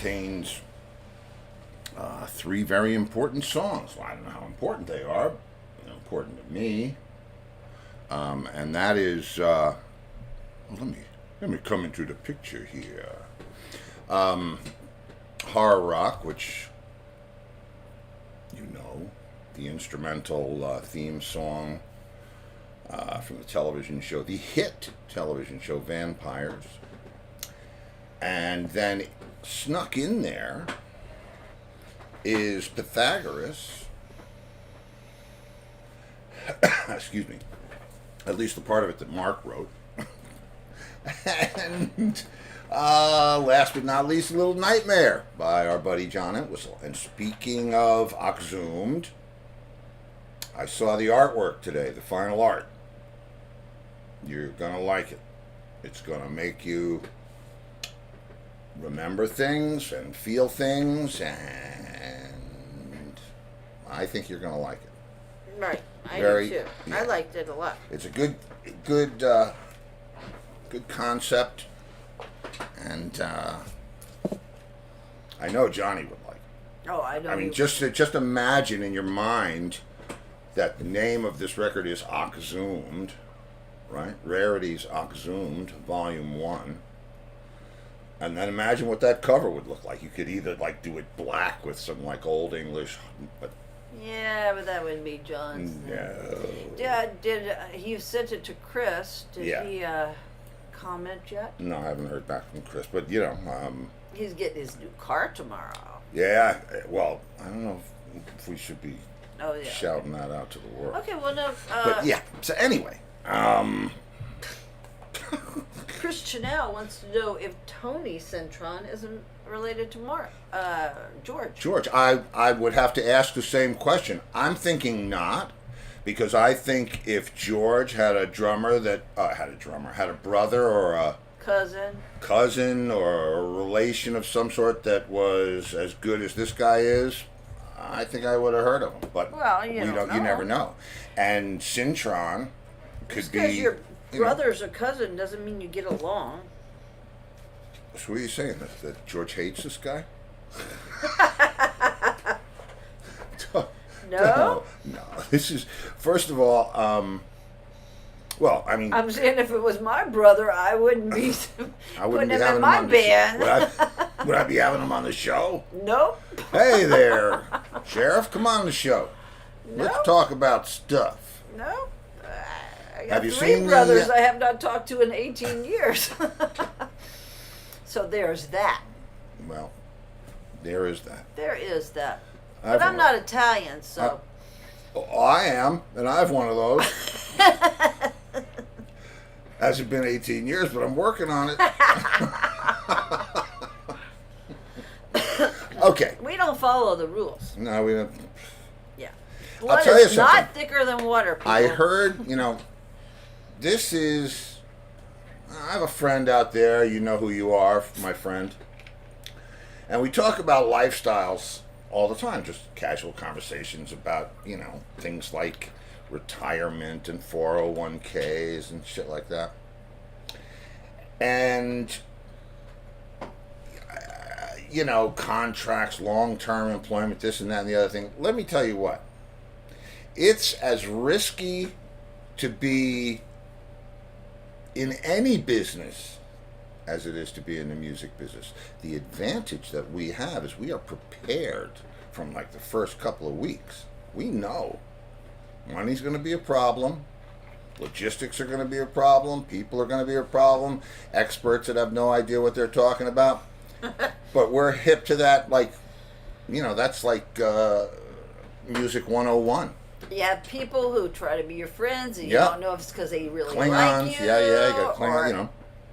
contains three very important songs. Well, I don't know how important they are. They're important to me. And that is, let me come into the picture here. Horror rock, which you know, the instrumental theme song from the television show, the hit television show Vampires. And then snuck in there is Pythagoras, excuse me, at least the part of it that Mark wrote. And last but not least, Little Nightmare by our buddy John Entwistle. And speaking of Exhumed, I saw the artwork today, the final art. You're going to like it. It's going to make you remember things and feel things, and I think you're going to like it. Right. I do too. Yeah. I liked it a lot. It's a good concept, and I know Johnny would like it. Oh, I know. I mean, just imagine in your mind that the name of this record is Exhumed, right? Rarities Exhumed, Volume 1. And then imagine what that cover would look like. You could either like do it black with some like old English, but yeah, but that wouldn't be John's. No. Did he sent it to Chris? Did he comment yet? No, I haven't heard back from Chris. But you know, he's getting his new car tomorrow. Yeah. Well, I don't know if we should be shouting that out to the world. Okay. Well, no. But yeah. So anyway, Chris Chanel wants to know if Tony Centron isn't related to George. George, I would have to ask the same question. I'm thinking not, because I think if George had a drummer that had a brother or a cousin or a relation of some sort that was as good as this guy is, I think I would have heard of him. But you never know. And Centron could be. Your brother's a cousin doesn't mean you get along. So what are you saying? That George hates this guy? No. This is, first of all, well, I mean, I'm saying if it was my brother, I wouldn't be putting him in my band. Would I be having him on the show? Nope. Hey there, Sheriff, come on the show. Nope. Let's talk about stuff. Nope. I got Have you three seen brothers I have not talked to in 18 years. So there's that. Well, there is that. There is that. But I'm not Italian, so. I am, and I have one of those. Hasn't been 18 years, but I'm working on it. Okay. We don't follow the rules. No, we don't. Yeah. I'll tell you something. Not thicker than water, people. I heard, this is... I have a friend out there. You know who you are, my friend. And we talk about lifestyles all the time, just casual conversations about, things like retirement and 401ks and shit like that. And, contracts, long-term employment, this and that and the other thing. Let me tell you what. It's as risky to be in any business as it is to be in the music business. The advantage that we have is we are prepared from like the first couple of weeks. We know money's going to be a problem. Logistics are going to be a problem. People are going to be a problem. Experts that have no idea what they're talking about. But we're hip to that, that's like Music 101. You have people who try to be your friends, and you don't know if it's because they really Klingons, like you. Yeah, you got Klingons,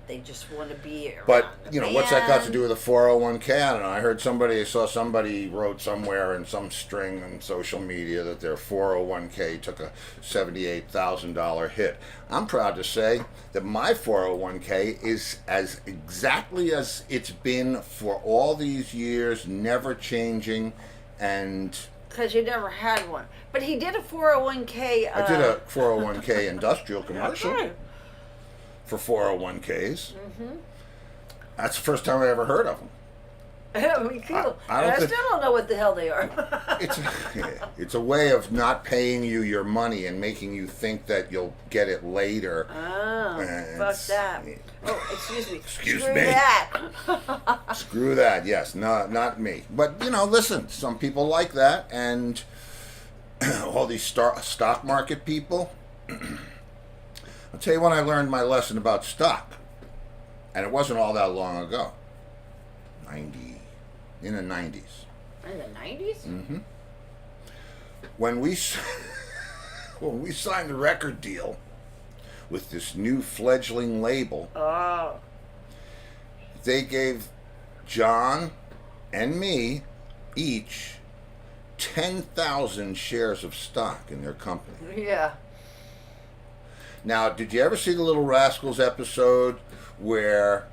They just want to be around But, the what's that got to band. do with a 401k? I don't know. I saw somebody wrote somewhere in some string on social media that their 401k took a $78,000 hit. I'm proud to say that my 401k is as exactly as it's been for all these years, never changing, and... Because you never had one. But he did a 401k... I did a 401k industrial commercial. Okay. For 401ks. Mm-hmm. That's the first time I ever heard of them. Me too. I And don't I think still don't know what the hell they are. it's it's a way of not paying you your money and making you think that you'll get it later. Oh, And fuck that. Oh, excuse me. Excuse Screw me. that. Screw that. Yes, not me. But listen, some people like that, and all these stock market people. I'll tell you when I learned my lesson about stock, and it wasn't all that long ago. In the 90s. In the 90s? Mm-hmm. When we when we signed the record deal with this new fledgling label, Oh. they gave John and me each 10,000 shares of stock in their company. Yeah. Now, did you ever see the Little Rascals episode where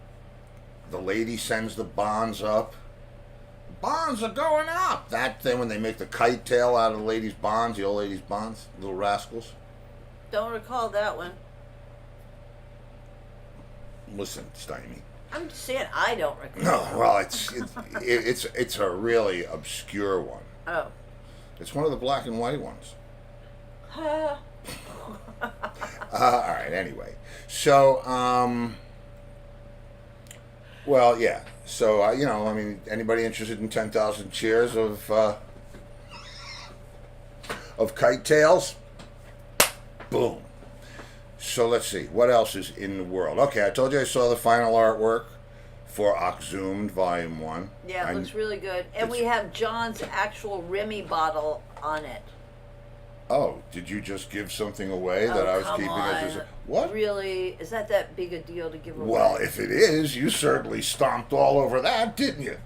the lady sends the bonds up? Bonds are going up. That thing when they make the kite tail out of the lady's bonds, the old lady's bonds, Little Rascals. Don't recall that one. Listen, Steiny. I'm just saying I don't recall. No, well, it's a really obscure one. Oh. It's one of the black and white ones. All right. Anyway, so well, yeah. So I mean, anybody interested in 10,000 shares of kite tails? Boom. So let's see what else is in the world. Okay, I told you I saw the final artwork for Oxzoomed Volume 1. Yeah, it looks really good. And we have John's actual Remy bottle on it. Oh, did you just give something away that I was keeping as a... What? Really? Is that big a deal to give away? Well, if it is, you certainly stomped all over that, didn't you?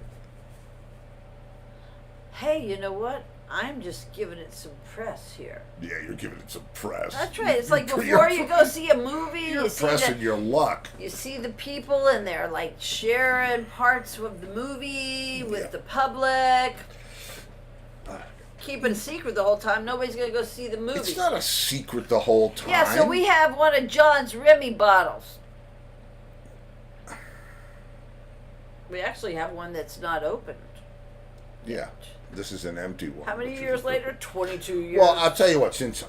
Hey, you know what? I'm just giving it some press here. Yeah, you're giving it some press. That's right. It's like before you go see a movie, You're pressing your luck. You see the people and they're like sharing parts of the movie with the public. Keeping a secret the whole time. Nobody's going to go see the movie. It's not a secret the whole time. Yeah, so we have one of John's Remy bottles. We actually have one that's not opened. Yeah, this is an empty one. How many years later? 22 years. Well, I'll tell you what, since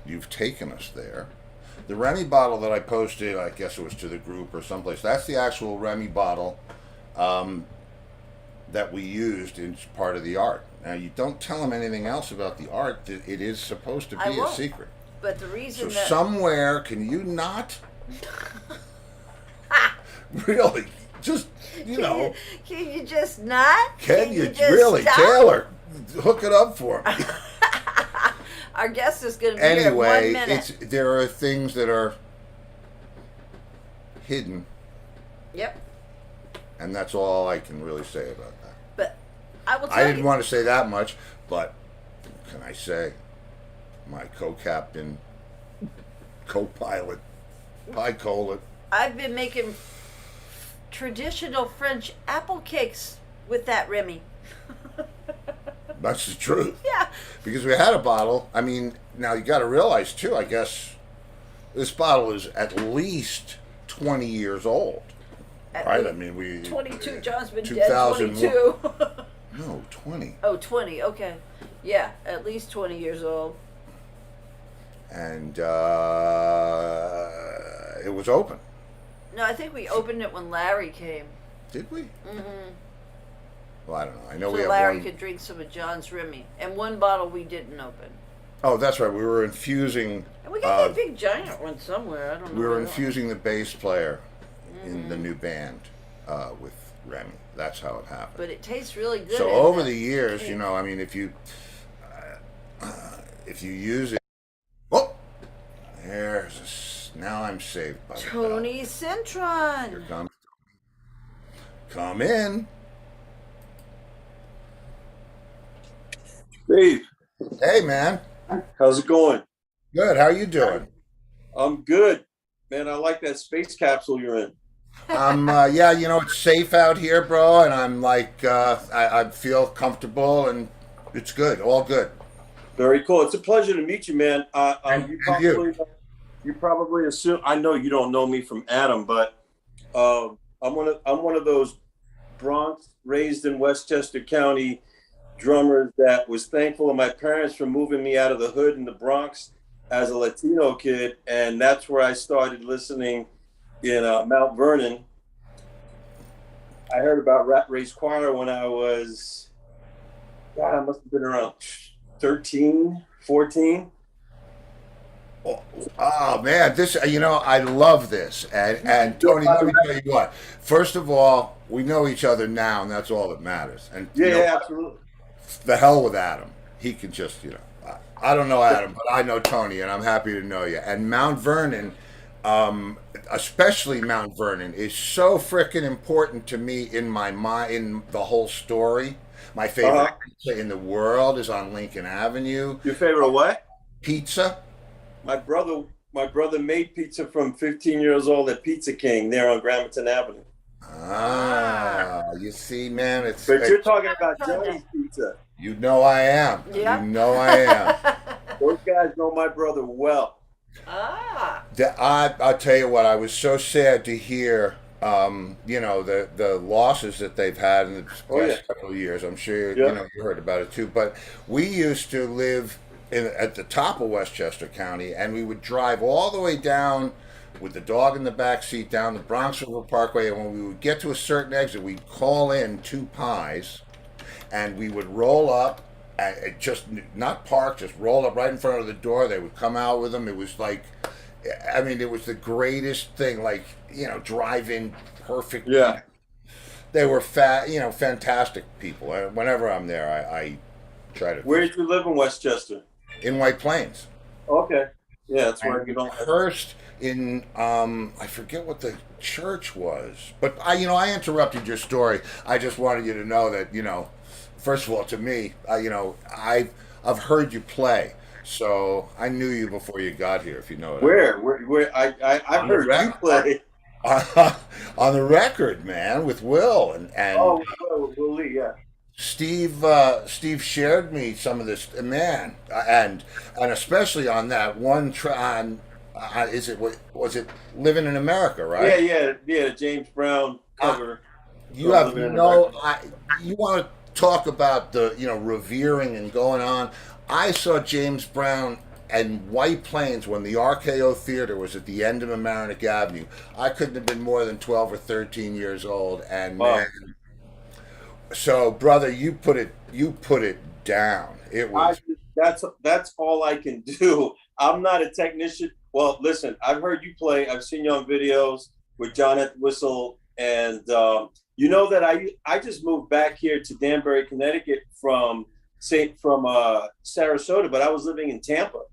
you've taken us there, the Remy bottle that I posted, I guess it was to the group or someplace, that's the actual Remy bottle that we used in part of the art. Now, you don't tell them anything else about the art. It is supposed to be a secret. But the reason So that... somewhere, can you not? Really? Just, Can you just not? Can you just really? stop? Taylor, hook it up for me. Our guest is going to be here in 1 minute. There are things that are hidden. Yep. And that's all I can really say about that. But I will tell you... I didn't want to say that much, but can I say my co-captain, co-pilot, pilot. I've been making traditional French apple cakes with that Remy. That's the truth. Yeah. Because we had a bottle. I mean, now you got to realize too, I guess, this bottle is at least 20 years old. Right? I mean, 22. John's been dead 22. No, 20. Oh, 20. Okay. Yeah, at least 20 years old. And it was open. No, I think we opened it when Larry came. Did we? Mm-hmm. Well, I don't know. I know so we have Larry one. could drink some of John's Remy. And one bottle we didn't open. Oh, that's right. We were infusing. And we got that big giant one somewhere. I don't know. We were infusing the bass player in the new band with Remy. That's how it happened. But it tastes really good. So over the years, I mean, if you use it, oh, now I'm saved by Tony Cintron. Here comes. Come in. Steve, Hey, man. how's it going? Good. How you doing? I'm good. Man, I like that space capsule you're in. Yeah, it's safe out here, bro, and I'm like, I feel comfortable, and it's good. All good. Very cool. It's a pleasure to meet you, man. And You probably assume I know you don't know me from Adam, but I'm one of those Bronx, raised in Westchester County drummer that was thankful of my parents for moving me out of the hood in the Bronx as a Latino kid. And that's where I started listening in Mount Vernon. I heard about Rat Race Choir when I was, God, I must have been around 13, 14. Oh man, this I love this, and Tony, let me tell you what. First of all, we know each other now, and that's all that matters. And Yeah, absolutely. the hell with Adam, he can just I don't know Adam, but I know Tony, and I'm happy to know you. And Mount Vernon, especially Mount Vernon, is so freaking important to me in my mind, in the whole story. My favorite pizza in the world is on Lincoln Avenue. Your favorite what? Pizza. My brother made pizza from 15 years old at Pizza King there on Gramerton Avenue. You see, man, But you're talking about Johnny's Pizza. You know I am. Yeah. You know I am. Those guys know my brother well. I'll tell you what, I was so sad to hear, the losses that they've had in the past couple of years. I'm sure you heard about it too. But we used to live at the top of Westchester County, and we would drive all the way down with the dog in the back seat down the Bronx River Parkway. And when we would get to a certain exit, we'd call in 2 pies, and we would roll up. Just not park, just roll up right in front of the door. They would come out with them. It was like, it was the greatest thing. Like, drive-in perfect. Yeah. They were fantastic people. Whenever I'm there, I try to. Where did you live in Westchester? In White Plains. Okay. Yeah, that's where I get on. First in I forget what the church was, but I interrupted your story. I just wanted you to know that first of all, to me, I've heard you play, so I knew you before you got here. If you know it. Where I've heard you play on the record, man, with Will and Will Lee, yeah. Steve shared me some of this, man, and especially on that one was it Living in America, right? Yeah, James Brown cover. You have you want to talk about the revering and going on. I saw James Brown and White Plains when the RKO Theater was at the end of Mamaroneck Avenue. I couldn't have been more than 12 or 13 years old, and man. So, brother, you put it down. It was that's all I can do. I'm not a technician. Well, listen, I've heard you play. I've seen you on videos with John at the Whistle, and that I just moved back here to Danbury, Connecticut from Sarasota, but I was living in Tampa.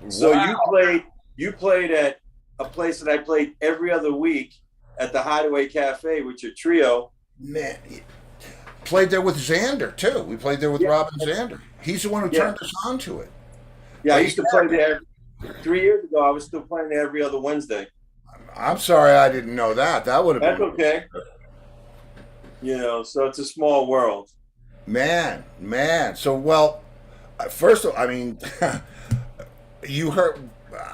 So wow. you played at a place that I played every other week at the Hideaway Cafe with your trio. Man, played there with Xander too. We played there with Robin Xander. He's the one who turned us on to it. Yeah, I used to play there 3 years ago. I was still playing there every other Wednesday. I'm sorry I didn't know that. That would have been okay. So it's a small world. Man. So, first of all, you heard.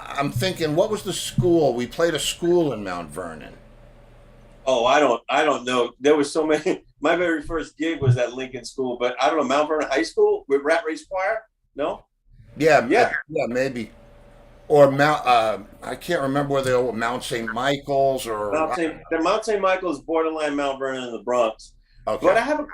I'm thinking, what was the school? We played a school in Mount Vernon. Oh, I don't know. There was so many. My very first gig was at Lincoln School, but I don't know, Mount Vernon High School with Rat Race Choir? No? Yeah, maybe. Or I can't remember whether they were Mount St. Michael's or Mount St. Michael's, borderline Mount Vernon in the Bronx. Okay. But I don't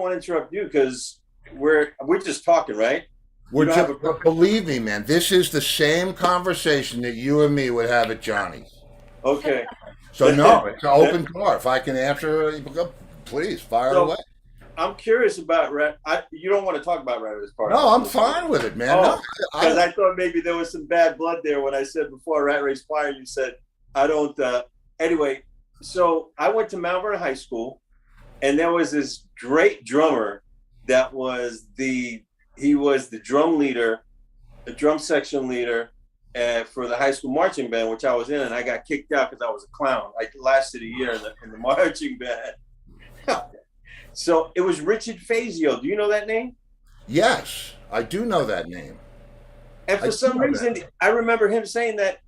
want to interrupt you because we're just talking, right? Believe me, man, this is the same conversation that you and me would have at Johnny's. Okay. So no, it's an open door. If I can answer, please fire away. I'm curious about Rat. You don't want to talk about Rat Race Choir? No, I'm fine with it, man. Because I thought maybe there was some bad blood there when I said before Rat Race Choir. You said I don't. Anyway, so I went to Mount Vernon High School, and there was this great drummer that was the drum leader, the drum section leader. For the high school marching band, which I was in, and I got kicked out because I was a clown. I lasted a year in the marching band. So it was Richard Fazio. Do you know that name? Yes, I do know that name. And for some reason, I remember him saying that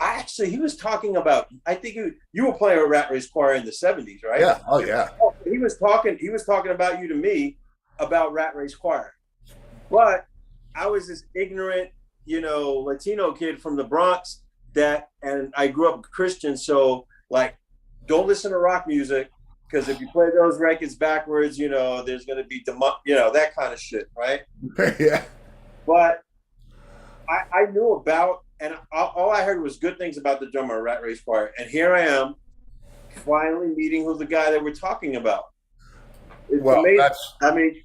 I actually, he was talking about. I think you were playing a Rat Race Choir in the '70s, right? Yeah. Oh yeah. Oh, he was talking. He was talking about you to me about Rat Race Choir, but I was this ignorant, Latino kid from the Bronx and I grew up Christian, so like, don't listen to rock music because if you play those records backwards, there's going to be that kind of shit, right? Yeah. But I knew about, and all I heard was good things about the drummer Rat Race Choir, and here I am, finally meeting who the guy that we're talking about. It's Well, amazing. that's I mean,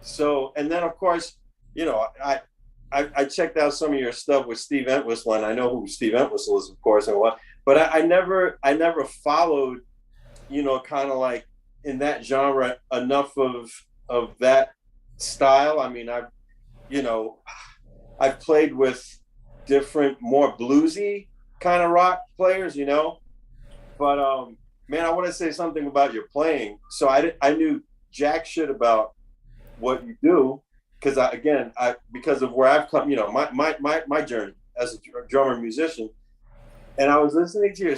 so, and then of course, I checked out some of your stuff with Steve Entwistle, and I know who Steve Entwistle is, of course, and what, but I never followed, kind of like in that genre enough of that style. I mean, I've played with different, more bluesy kind of rock players, but man, I want to say something about your playing. So I knew jack shit about what you do because because of where I've come, my journey as a drummer musician, and I was listening to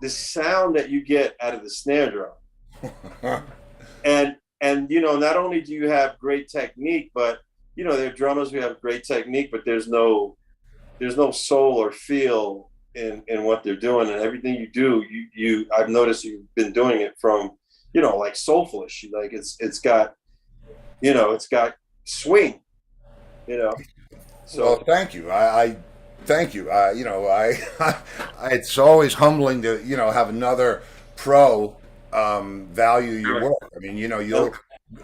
the sound that you get out of the snare drum, and not only do you have great technique, but there are drummers who have great technique, but there's no soul or feel in what they're doing, and everything you do, I've noticed you've been doing it from like soulfulish, like it's got swing, so. Well, thank you. I thank you. It's always humbling to have another pro value your work. I mean,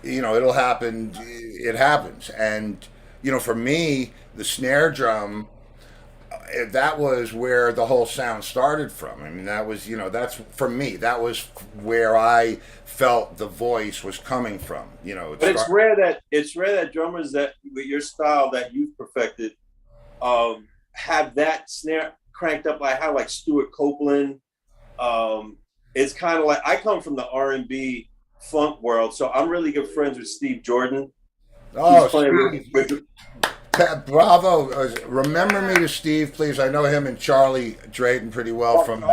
it'll happen. It happens, and for me, the snare drum. That was where the whole sound started from. I mean, that was that's for me. That was where I felt the voice was coming from. But it's rare that drummers that with your style that you've perfected have that snare cranked up like how like Stuart Copeland. It's kind of like I come from the R&B funk world, so I'm really good friends with Steve Jordan. Oh, Steve. Bravo! Remember me to Steve, please. I know him and Charlie Drayton pretty well from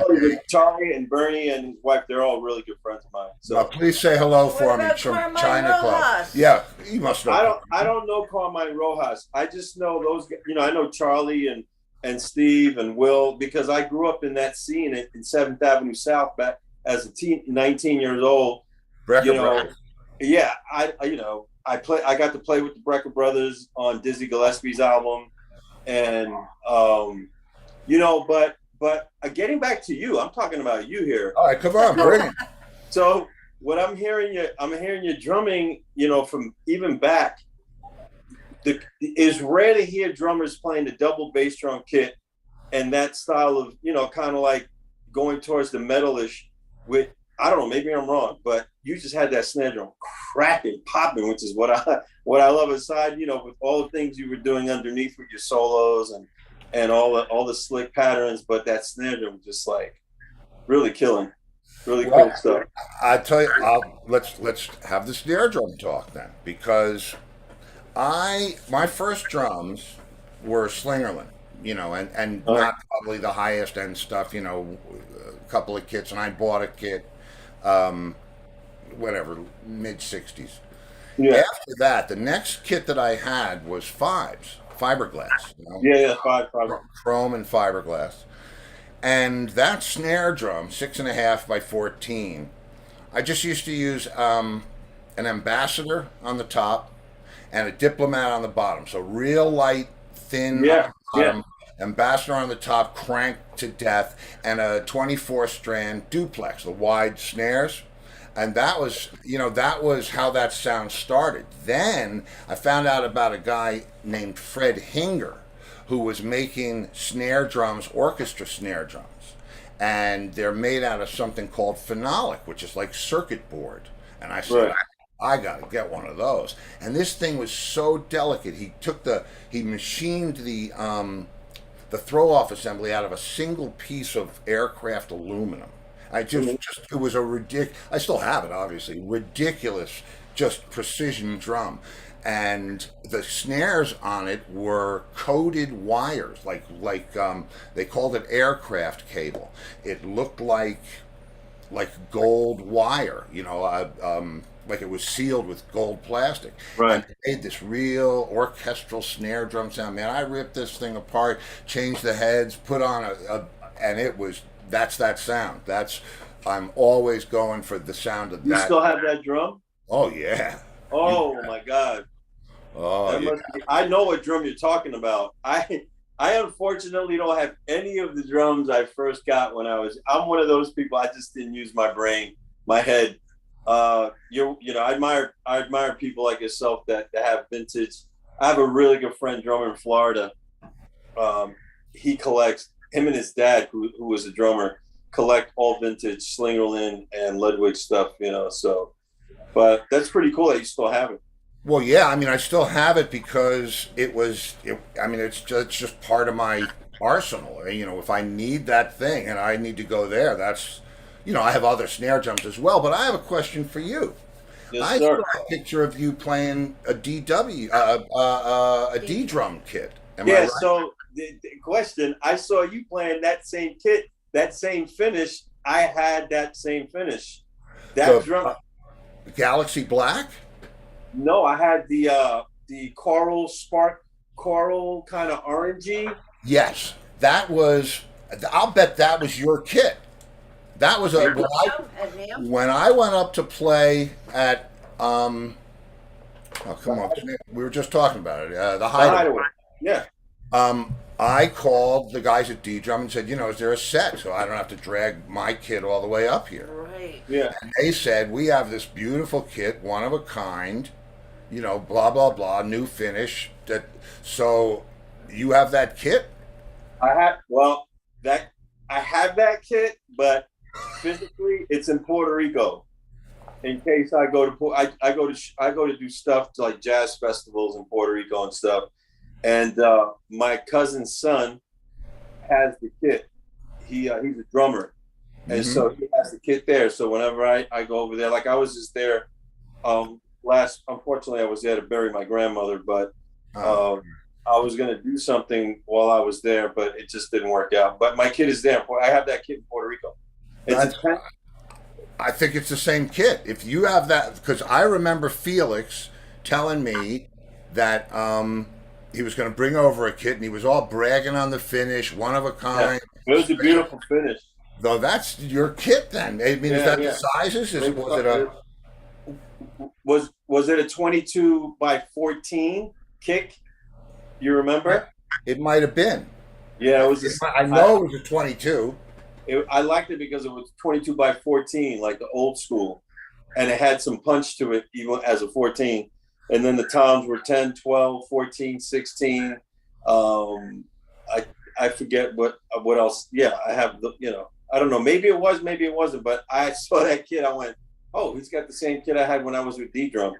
Charlie and Bernie and his wife—they're all really good friends of mine. So please say hello for me from China Club. Yeah, you must know. I don't know Carmine Rojas. I just know those. I know Charlie and Steve and Will because I grew up in that scene in 7th Avenue South back as a 19 years old. Yeah, I got to play with the Brecker Brothers on Dizzy Gillespie's album, and but getting back to you, I'm talking about you here. All right, come on, bring it. So what I'm hearing you drumming, from even back. It's rare to hear drummers playing the double bass drum kit and that style of kind of like going towards the metalish with. I don't know, maybe I'm wrong, but you just had that snare drum cracking, popping, which is what I love aside, with all the things you were doing underneath with your solos and all the slick patterns, but that snare drum just like really killing, really cool stuff. I tell you, let's have the snare drum talk then, because my first drums were Slingerland, and not probably the highest end stuff, a couple of kits, and I bought a kit. Whatever, mid 60s. Yeah. After that, the next kit that I had was fiberglass. Yeah, five. Chrome and fiberglass. And that snare drum, 6.5 by 14, I just used to use an ambassador on the top and a diplomat on the bottom. So real light, thin on the bottom. Ambassador on the top, cranked to death, and a 24 strand duplex, the wide snares. And that was how that sound started. Then I found out about a guy named Fred Hinger who was making snare drums, orchestra snare drums. And they're made out of something called phenolic, which is like circuit board. And I said, right. I got to get one of those. And this thing was so delicate. He machined the throw-off assembly out of a single piece of aircraft aluminum. It was a ridiculous, I still have it, obviously, ridiculous, just precision drum. and the snares on it were coated wires, they called it aircraft cable. It looked like gold wire, like it was sealed with gold plastic. Right. And it made this real orchestral snare drum sound. Man, I ripped this thing apart, changed the heads, put on and that's that sound. I'm always going for the sound of You that. still have that drum? Oh, yeah. Oh my God. Oh, yeah. I know what drum you're talking about. I unfortunately don't have any of the drums I first got when I'm one of those people, I just didn't use my brain, my head. I admire people like yourself that have vintage. I have a really good friend, drummer in Florida. He collects, him and his dad, who was a drummer, collect all vintage Slingerland and Ludwig stuff, so, but that's pretty cool that you still have it. Well, yeah, I mean, I still have it because it's just part of my arsenal. If I need that thing and I need to go there, I have other snare drums as well. But I have a question for you. Yes, I sir. saw a picture of you playing a D drum kit. Am I Yeah, right? so the question, I saw you playing that same kit, that same finish. I had that same finish. That The drum. Galaxy Black? No, I had the coral kind of orangey. Yes, that was. I'll bet that was your kit. That was At NAMM? when I went up to play at. Oh, come on! We were just talking about it. The The Hideaway. Hideaway. Yeah. I called the guys at D Drum and said, is there a set so I don't have to drag my kit all the way up here? Right. Yeah. And they said, we have this beautiful kit, one of a kind, blah blah blah, new finish. So you have that kit? I have that kit, but physically it's in Puerto Rico. In case I go to I go to do stuff to like jazz festivals in Puerto Rico and stuff. And my cousin's son has the kit. He's a drummer, and so he has the kit there. So whenever I go over there, like I was just there unfortunately I was there to bury my grandmother, but I was going to do something while I was there, but it just didn't work out. But my kit is there. I have that kit in Puerto Rico. I think it's the same kit. If you have that, because I remember Felix telling me that he was going to bring over a kit, and he was all bragging on the finish, one of a kind. Yeah, it was a beautiful finish. Though that's your kit, then. I mean, is that the sizes? Was it a 22 by 14 kick? You remember? It might have been. Yeah, it was. I know it was a 22. I liked it because it was 22 by 14, like the old school, and it had some punch to it even as a 14. And then the toms were 10, 12, 14, 16. I forget what else. Yeah, I have I don't know. Maybe it was, maybe it wasn't. But I saw that kid. I went, oh, he's got the same kit I had when I was with D Drum.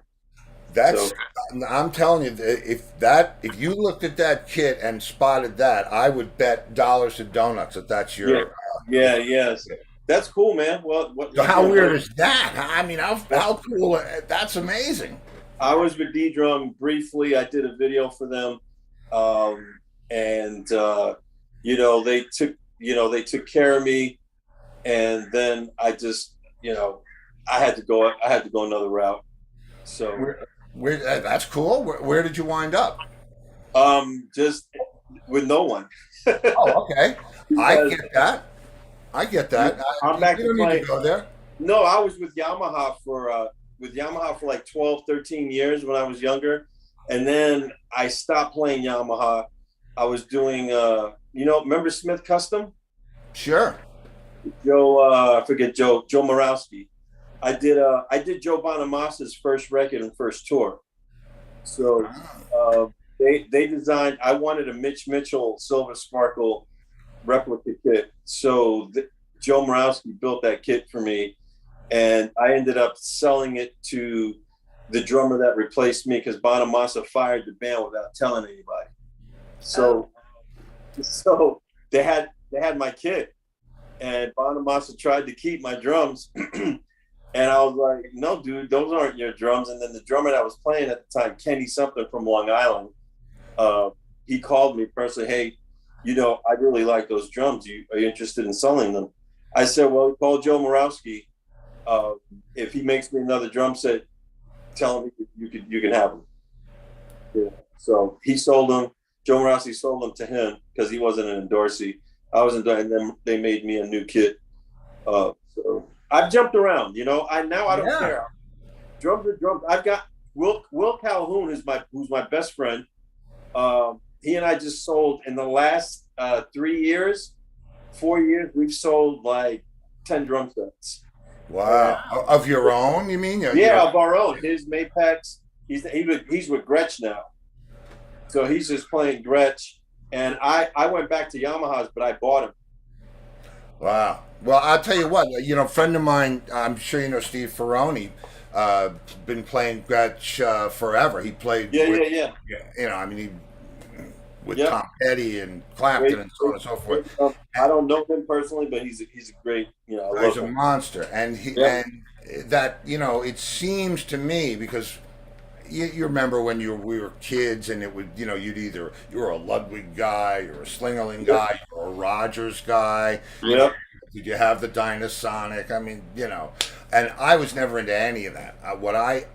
I'm telling you, if you looked at that kit and spotted that, I would bet dollars to donuts that's your. Yes. That's cool, man. Well, so how weird is that? I mean, how cool? That's amazing. I was with D Drum briefly. I did a video for them, and they took care of me, and then I just I had to go another route. So that's cool. Where did you wind up? Just with no one. Oh, okay. I get that. I'm back to play. To go there. No, I was with Yamaha for like 12, 13 years when I was younger. And then I stopped playing Yamaha. I was doing, remember Smith Custom? Sure. I forget Joe Morawski. I did Joe Bonamassa's first record and first tour. So they designed, I wanted a Mitch Mitchell Silver Sparkle replica kit. So Joe Morawski built that kit for me, and I ended up selling it to the drummer that replaced me because Bonamassa fired the band without telling anybody. So they had my kit, and Bonamassa tried to keep my drums. And I was like, no, dude, those aren't your drums. And then the drummer that was playing at the time, Kenny something from Long Island, uh, he called me personally, hey, I really like those drums. Are you interested in selling them? I said, well, call Joe Morawski. If he makes me another drum set, tell him you can have them. Yeah. So he sold them. Joe Morawski sold them to him because he wasn't an endorsee. I was endorsed, and then they made me a new kit. So I've jumped around. I don't care. Drums are drums. I've got Will Calhoun who's my best friend. He and I just sold in the last 3 years, 4 years. We've sold like 10 drum sets. Wow. Of your own, you mean? Yeah, of our own. His Mapex. He's with Gretsch now, so he's just playing Gretsch. And I went back to Yamahas, but I bought him. Wow. Well, I'll tell you what. A friend of mine, I'm sure you know Steve Ferroni, been playing Gretsch forever. He played. Yeah. I mean, he with Yep. Tom Petty and Clapton and so on and so forth. I don't know him personally, but he's a great. I love He's a him. monster, and and that it seems to me because you remember when we were kids, and it would you were a Ludwig guy, or a Slingerland guy, or a Rogers guy. Yep. Did you have the Dynasonic? I mean, and I was never into any of that. What I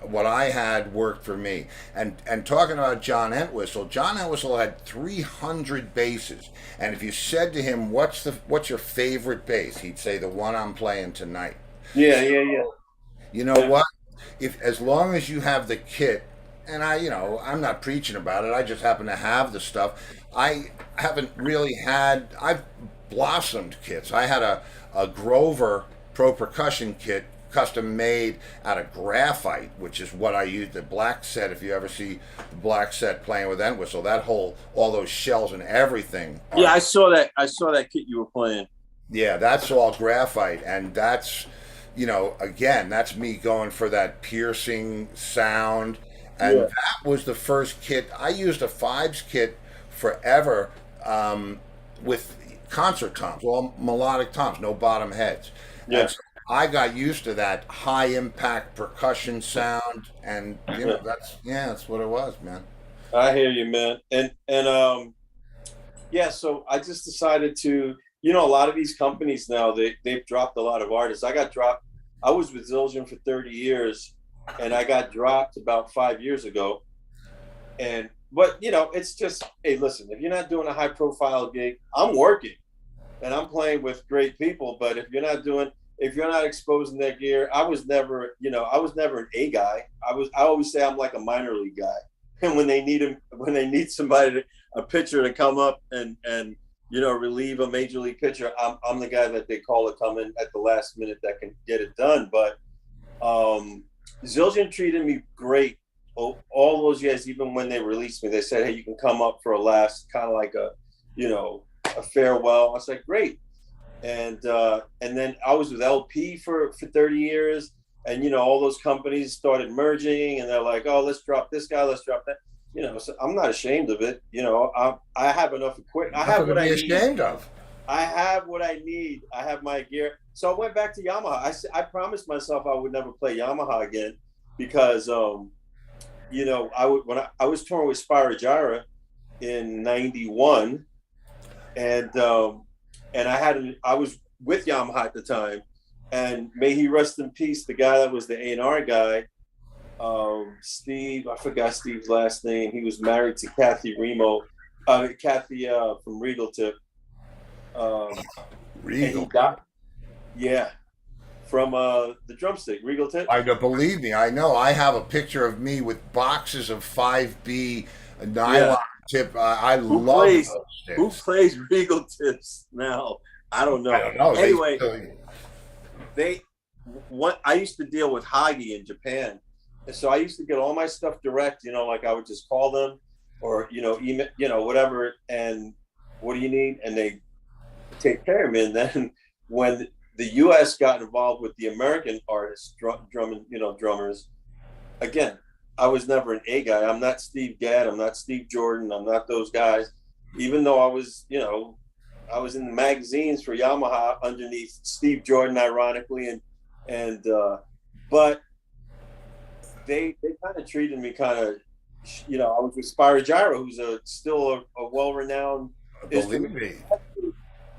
had worked for me. And talking about John Entwistle, John Entwistle had 300 basses, and if you said to him, "What's your favorite bass?" he'd say, "The one I'm playing tonight." Yeah. You know what? If as long as you have the kit, and I'm not preaching about it. I just happen to have the stuff. I haven't really had. I've blossomed kits. I had a Grover Pro Percussion kit, custom made out of graphite, which is what I used the black set. If you ever see the black set playing with Entwistle, all those shells and everything. Yeah, I saw that. I saw that kit you were playing. Yeah, that's all graphite, and that's again, that's me going for that piercing sound. And that was the first kit. I used a Fibes kit forever, with concert toms, all melodic toms, no bottom heads. Yeah. And so I got used to that high impact percussion sound, and that's what it was, man. I hear you, man. And so I just decided to, a lot of these companies now, they've dropped a lot of artists. I got dropped. I was with Zildjian for 30 years, and I got dropped about 5 years ago. But it's just, hey, listen, if you're not doing a high profile gig, I'm working and I'm playing with great people. But if you're not exposing their gear, I was never an A guy. I always say I'm like a minor league guy. And when they need somebody, a pitcher to come up and relieve a major league pitcher, I'm the guy that they call to come in at the last minute that can get it done. But Zildjian treated me great all those years. Even when they released me, they said, hey, you can come up for a last, kind of like a farewell. I was like, great. And then I was with LP for 30 years, and all those companies started merging, and they're like, oh, let's drop this guy, let's drop that. So I'm not ashamed of it. I have enough equipment. I have what I need. Ashamed of. I have what I need. I have my gear. So I went back to Yamaha. I promised myself I would never play Yamaha again because, when I was touring with Spyro Gyra in '91, and I was with Yamaha at the time, and may he rest in peace, the guy that was the A&R guy, Steve. I forgot Steve's last name. He was married to Kathy from Regal Tip. Regal. From the drumstick, Regal Tip. Believe me, I know. I have a picture of me with boxes of 5B nylon tip. I love those sticks. Who plays Regal Tips now? I don't know. I don't know. Anyway, I used to deal with Hagi in Japan, and so I used to get all my stuff direct. Like I would just call them, or email, whatever. And what do you need? And they take care of me. And then when the U.S. got involved with the American artists, drummers, again, I was never an A guy. I'm not Steve Gadd. I'm not Steve Jordan. I'm not those guys. Even though I was in the magazines for Yamaha underneath Steve Jordan, ironically, and but they kind of treated me kind of, I was with Spyro Gyra, who's still a well renowned Believe instrument, me.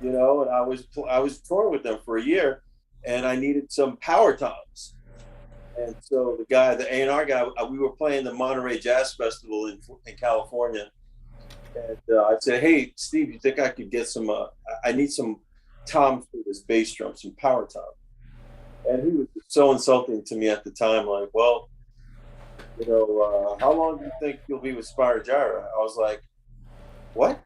and I was touring with them for a year, and I needed some power toms. And so the A&R guy, we were playing the Monterey Jazz Festival in California, and I said, "Hey, Steve, you think I could get some? I need some toms for this bass drum, some power toms." And he was so insulting to me at the time, like, "Well, how long do you think you'll be with Spyro Gyra?" I was like, "What?"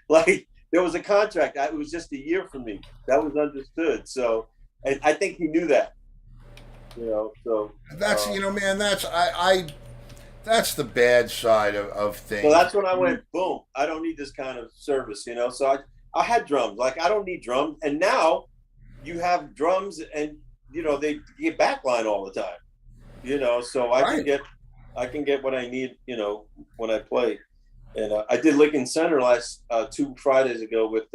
Like, there was a contract. It was just a year for me. That was understood. So, and I think he knew that. So That's man. That's the bad side of so things. that's when I went, boom. I don't need this kind of service. So I had drums. Like, I don't need drums. And now you have drums, and they get backline all the time. So Right. I can get what I need. When I play. And I did Lincoln Center last 2 Fridays ago with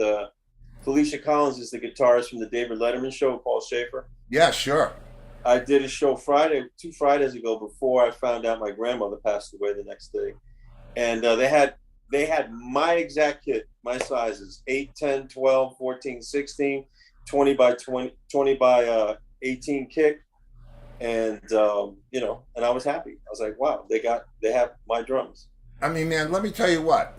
Felicia Collins, is the guitarist from the David Letterman show, Paul Schaefer. Yeah, sure. I did a show 2 Fridays ago, before I found out my grandmother passed away the next day, and they had my exact kit, my sizes: 8, 10, 12, 14, 16, 20 by 20 by 18 kick, and and I was happy. I was like, wow, they have my drums. I mean, man, let me tell you what.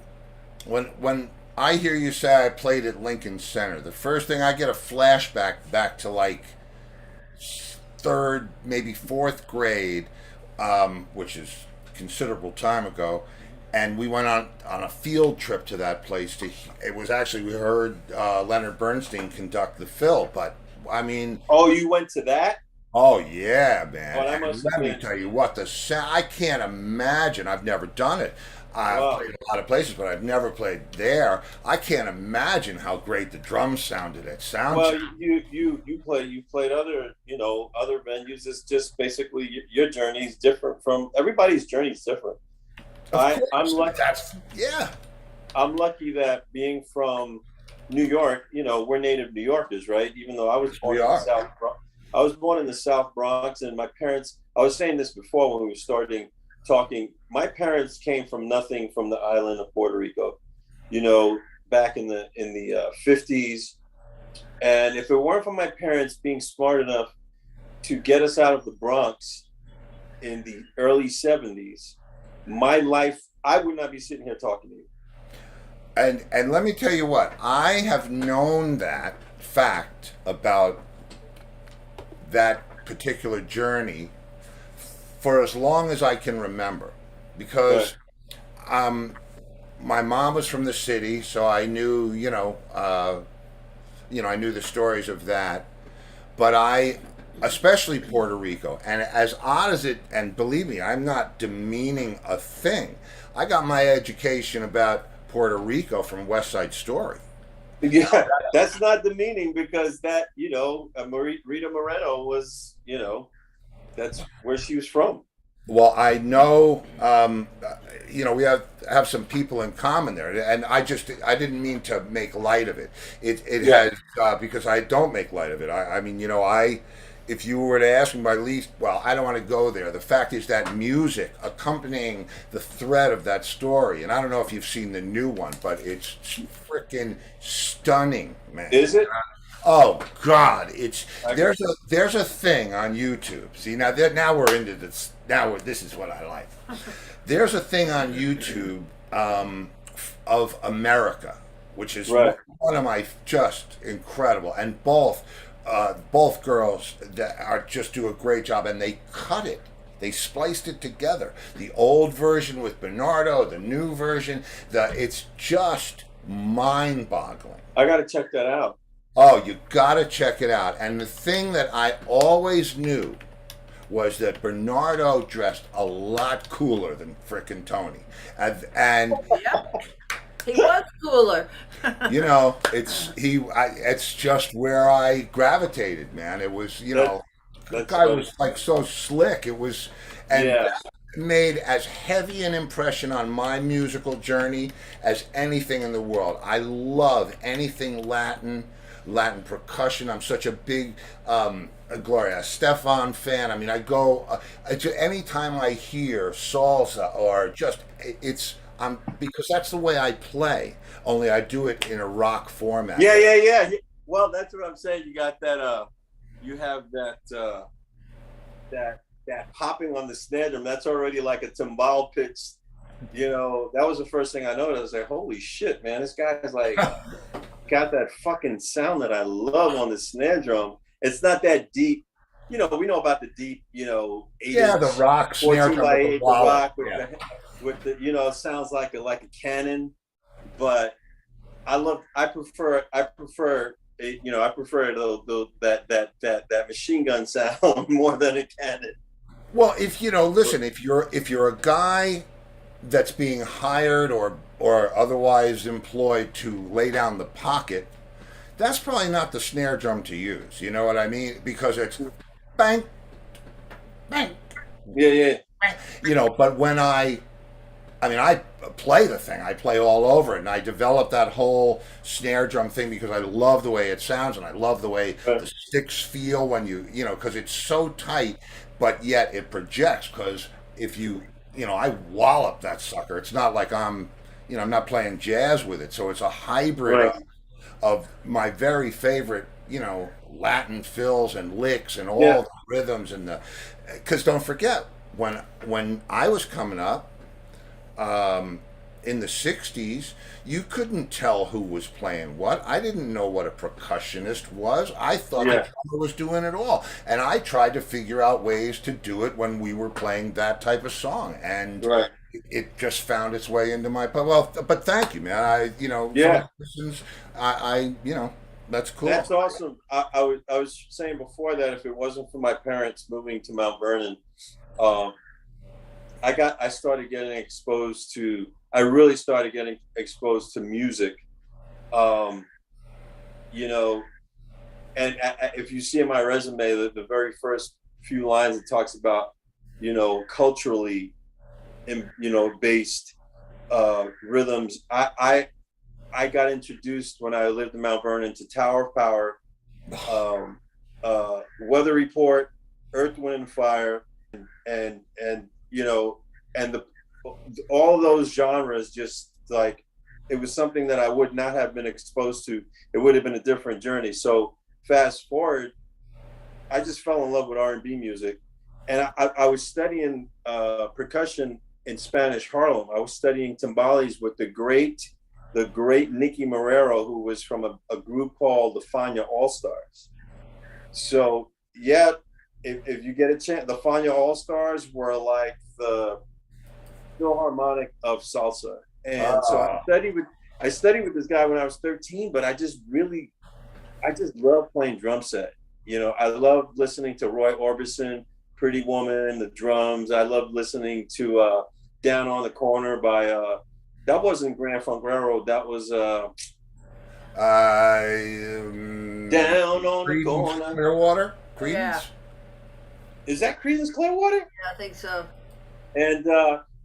When I hear you say I played at Lincoln Center, the first thing I get a flashback back to like third, maybe fourth grade, which is considerable time ago, and we went on a field trip to that place. It was actually, we heard Leonard Bernstein conduct the fill, but I mean, Oh, you went to that? oh yeah, Oh, man. that And must have let me been tell you what, the sound, I can't imagine. I've never done it. I've wow. played a lot of places, but I've never played there. I can't imagine how great the drums sounded at sound Well, check. you played other venues. It's just basically your journey is different from everybody's journey is different. Of I'm course, lucky. that's yeah. I'm lucky that, being from New York, we're native New Yorkers, right? Even though I was Yes, born we in the are. South Bronx. I was born in the South Bronx, and my parents. I was saying this before when we were starting talking. My parents came from nothing, from the island of Puerto Rico, back in the 50s. And if it weren't for my parents being smart enough to get us out of the Bronx in the early 70s, my life, I would not be sitting here talking to you. And let me tell you what, I have known that fact about that particular journey for as long as I can remember, Right. because um, my mom was from the city, so I knew, I knew the stories of that. But especially Puerto Rico, and as odd as it, and believe me, I'm not demeaning a thing. I got my education about Puerto Rico from West Side Story. Yeah, that's not the meaning, because Rita Moreno was, that's where she was from. Well, I know, we have some people in common there, and I didn't mean to make light of it. It Yeah. has because I don't make light of it. I mean, if you were to ask me my least, well, I don't want to go there. The fact is that music accompanying the thread of that story, and I don't know if you've seen the new one, but it's freaking stunning, man. Is it? Oh God, it's I, there's a thing on YouTube. See now we're into this. This is what I like. There's a thing on YouTube of America, which is right. one of my just incredible, and both girls that are just do a great job, and they cut it. They spliced it together. The old version with Bernardo, the new version. It's just mind-boggling. I got to check that out. Oh, you gotta check it out. And the thing that I always knew was that Bernardo dressed a lot cooler than frickin' Tony. And Yep, he was cooler. it's just where I gravitated, man. It was, That the that's guy funny. was like so slick. And Yeah. that made as heavy an impression on my musical journey as anything in the world. I love anything Latin. Latin percussion. I'm such a big Gloria Estefan fan. I mean, I go anytime I hear salsa or just it's because that's the way I play. Only I do it in a rock format. Yeah. Well, that's what I'm saying. You got that. You have that popping on the snare drum. That's already like a timbal pitch. You know, that was the first thing I noticed. I was like, holy shit, man, this guy's like got that fucking sound that I love on the snare drum. It's not that deep. You know, we know about the deep, you know, 8 Yeah, the rock snare 14 drum by with the 8, the wallet. rock Yeah. with the, you know, it sounds like a cannon. But I prefer you know, I prefer that machine gun sound more than a cannon. Well, if you know, listen, if you're a guy that's being hired or otherwise employed to lay down the pocket, that's probably not the snare drum to use. You know what I mean? Because it's bang, bang, Yeah. bang. You know, but when I mean, I play the thing. I play all over it, and I developed that whole snare drum thing because I love the way it sounds, and I love the way the sticks feel when you know, because it's so tight, but yet it projects. Because if you know, I wallop that sucker. It's not like you know, I'm not playing jazz with it. So it's a hybrid Right. of my very favorite, you know, Latin fills and licks and all Yeah. the rhythms and because don't forget when I was coming up in the 60s, you couldn't tell who was playing what. I didn't know what a percussionist was. I thought the Yeah. drummer was doing it all. And I tried to figure out ways to do it when we were playing that type of song. And Right. it just found its way into my... Well, but thank you, man. You know, Yeah. you know, that's cool. That's awesome. I was saying before that if it wasn't for my parents moving to Mount Vernon, um, I started getting exposed to. I really started getting exposed to music. Um, you know, and if you see in my resume, the very first few lines it talks about, you know, culturally, you know, based rhythms. I got introduced when I lived in Mount Vernon to Tower of Power, Weather Report, Earth, Wind and Fire, and you know, and all those genres just like it was something that I would not have been exposed to. It would have been a different journey. So fast forward, I just fell in love with R&B music, and I was studying percussion in Spanish Harlem. I was studying timbales with the great Nicky Marrero, who was from a group called the Fania All Stars. So yeah, if you get a chance, the Fania All Stars were like the Philharmonic of salsa. And so I studied with this guy when I was 13, but I just love playing drum set. You know, I love listening to Roy Orbison, Pretty Woman, the drums. I love listening to Down on the Corner by that wasn't Grand Funk Railroad, that was Down on the Corner. Clearwater? Creedence? Yeah. Is that Creedence Clearwater? Yeah, I think so. And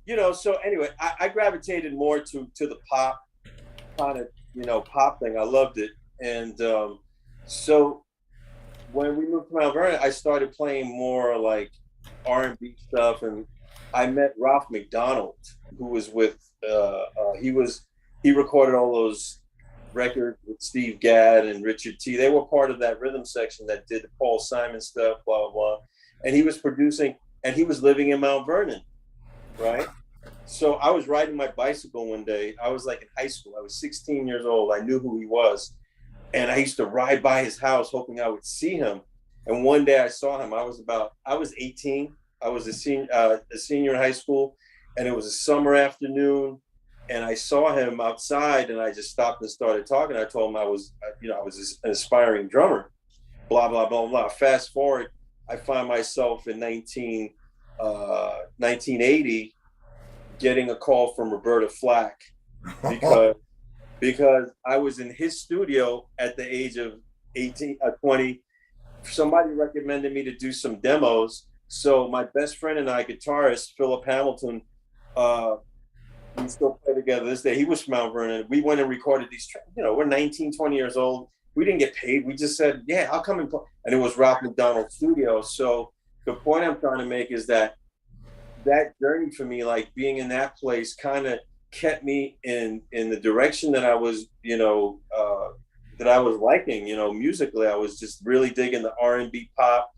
you know, so anyway, I gravitated more to the pop kind of, you know, pop thing. I loved it. And so when we moved to Mount Vernon, I started playing more like R&B stuff, and I met Ralph McDonald, who was with he recorded all those records with Steve Gadd and Richard T. They were part of that rhythm section that did the Paul Simon stuff, blah blah blah. And he was producing, and he was living in Mount Vernon, right? So I was riding my bicycle one day. I was like in high school. I was 16 years old. I knew who he was. And I used to ride by his house hoping I would see him. And one day I saw him. I was 18. I was a senior in high school, and it was a summer afternoon. And I saw him outside, and I just stopped and started talking. I told him I was an aspiring drummer, blah, blah, blah, blah. Fast forward, I find myself in 1980 getting a call from Roberta Flack because I was in his studio at the age of 20. Somebody recommended me to do some demos. So my best friend and I, guitarist Philip Hamilton, we still play together this day. He was from Mount Vernon. We went and recorded these tracks. You know, we're 19, 20 years old. we didn't get paid. We just said, yeah, I'll come and play. And it was Ralph McDonald's studio. So the point I'm trying to make is that journey for me, like being in that place, kind of kept me in the direction that I was, that I was liking, musically. I was just really digging the R&B pop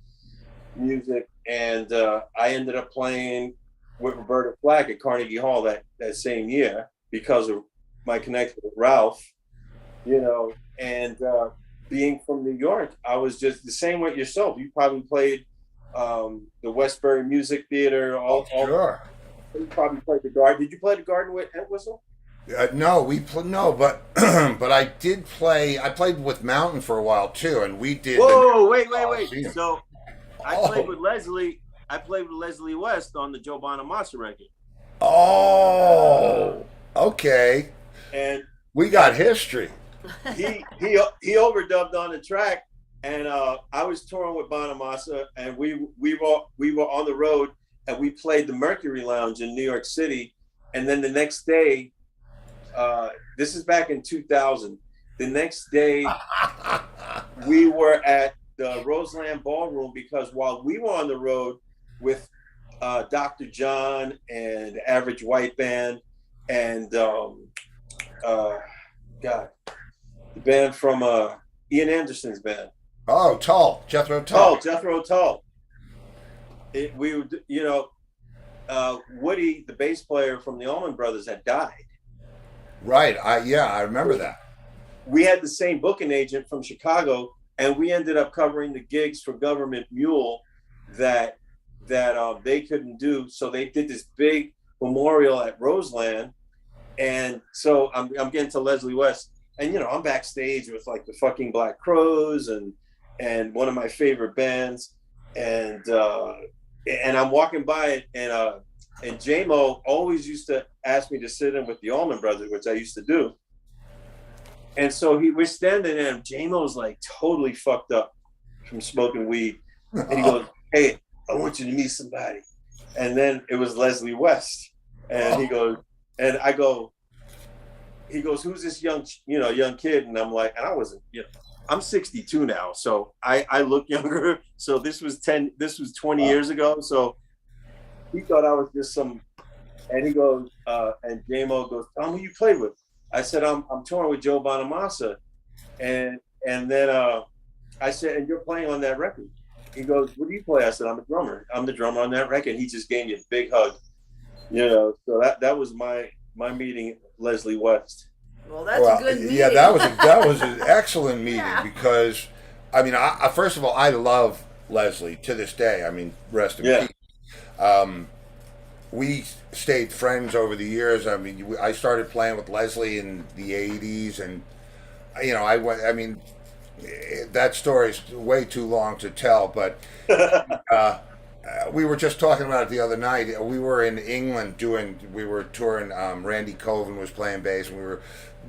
music, and I ended up playing with Roberta Flack at Carnegie Hall that same year because of my connection with Ralph, and being from New York, I was just the same with yourself. You probably played the Westbury Music Theater. Sure. You probably played the Garden. Did you play the Garden with Entwistle? No, but but I did play. I played with Mountain for a while too, and we did. Whoa, wait. So I Oh. played with Leslie. I played with Leslie West on the Joe Bonamassa record. Oh, okay. And We got history. he overdubbed on the track, and I was touring with Bonamassa, and we were on the road, and we played the Mercury Lounge in New York City, and then the next day, this is back in 2000. The next day, we were at the Roseland Ballroom because while we were on the road with Dr. John and the Average White Band and the band from Ian Anderson's band. Oh, Jethro Tull. Jethro Tull. Woody, the bass player from the Allman Brothers, had died. Right. I remember that. We had the same booking agent from Chicago, and we ended up covering the gigs for Government Mule that they couldn't do. So they did this big memorial at Roseland, and so I'm getting to Leslie West, and I'm backstage with like the fucking Black Crowes and one of my favorite bands, and I'm walking by it, and J-Mo always used to ask me to sit in with the Allman Brothers, which I used to do. And so we're standing there, and J-Mo's like totally fucked up from smoking weed. And he goes, "Hey, I want you to meet somebody." And then it was Leslie West. And he goes, and I go, he goes, "Who's this young kid?" And I'm like, and I wasn't, I'm 62 now, so I look younger. So this was 20 years ago. So he thought I was just some, and he goes, and J-Mo goes, "Tell me who you played with." I said, I'm touring with Joe Bonamassa. And then I said, "And you're playing on that record?" He goes, "What do you play?" I said, "I'm a drummer. I'm the drummer on that record." He just gave me a big hug, So that was my meeting, Leslie West. Well, that's a good meeting. Yeah, that was an excellent meeting Yeah. because, I mean, I first of all, I love Leslie to this day. I mean, rest in peace. We stayed friends over the years. I mean, I started playing with Leslie in the '80s, and I went. I mean, that story's way too long to tell, but we were just talking about it the other night. We were in England we were touring. Randy Coven was playing bass, and we were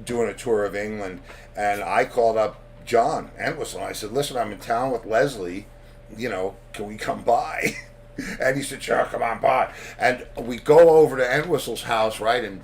doing a tour of England. And I called up John Entwistle, and I said, "Listen, I'm in town with Leslie. Can we come by?" And he said, "Sure, come on by." And we go over to Entwistle's house, right? And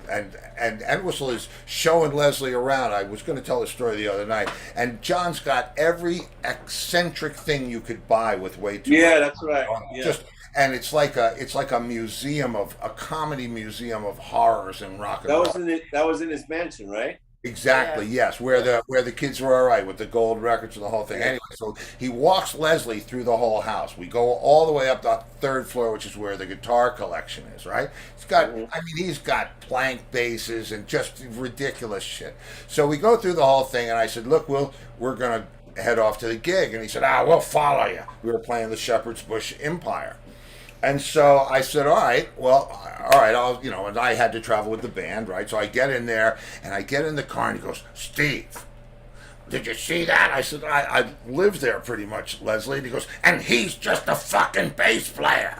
Entwistle is showing Leslie around. I was going to tell the story the other night. And John's got every eccentric thing you could buy with way too much. Yeah, that's right. Yeah. And it's like a museum a comedy museum of horrors and rock and roll. That was in his mansion, right? Exactly. Yeah. Yes, where the kids were all right with the gold records and the whole thing. Anyway, so he walks Leslie through the whole house. We go all the way up to the third floor, which is where the guitar collection is. Right? He's got. Mhm. I mean, he's got plank basses and just ridiculous shit. So we go through the whole thing, and I said, "Look, we're gonna head off to the gig," and he said, "We'll follow you." We were playing the Shepherd's Bush Empire. And so I said, all right, and I had to travel with the band, right? So I get in there, and I get in the car, and he goes, "Steve, did you see that?" I said, I live there pretty much, Leslie. And he goes, "And he's just a fucking bass player."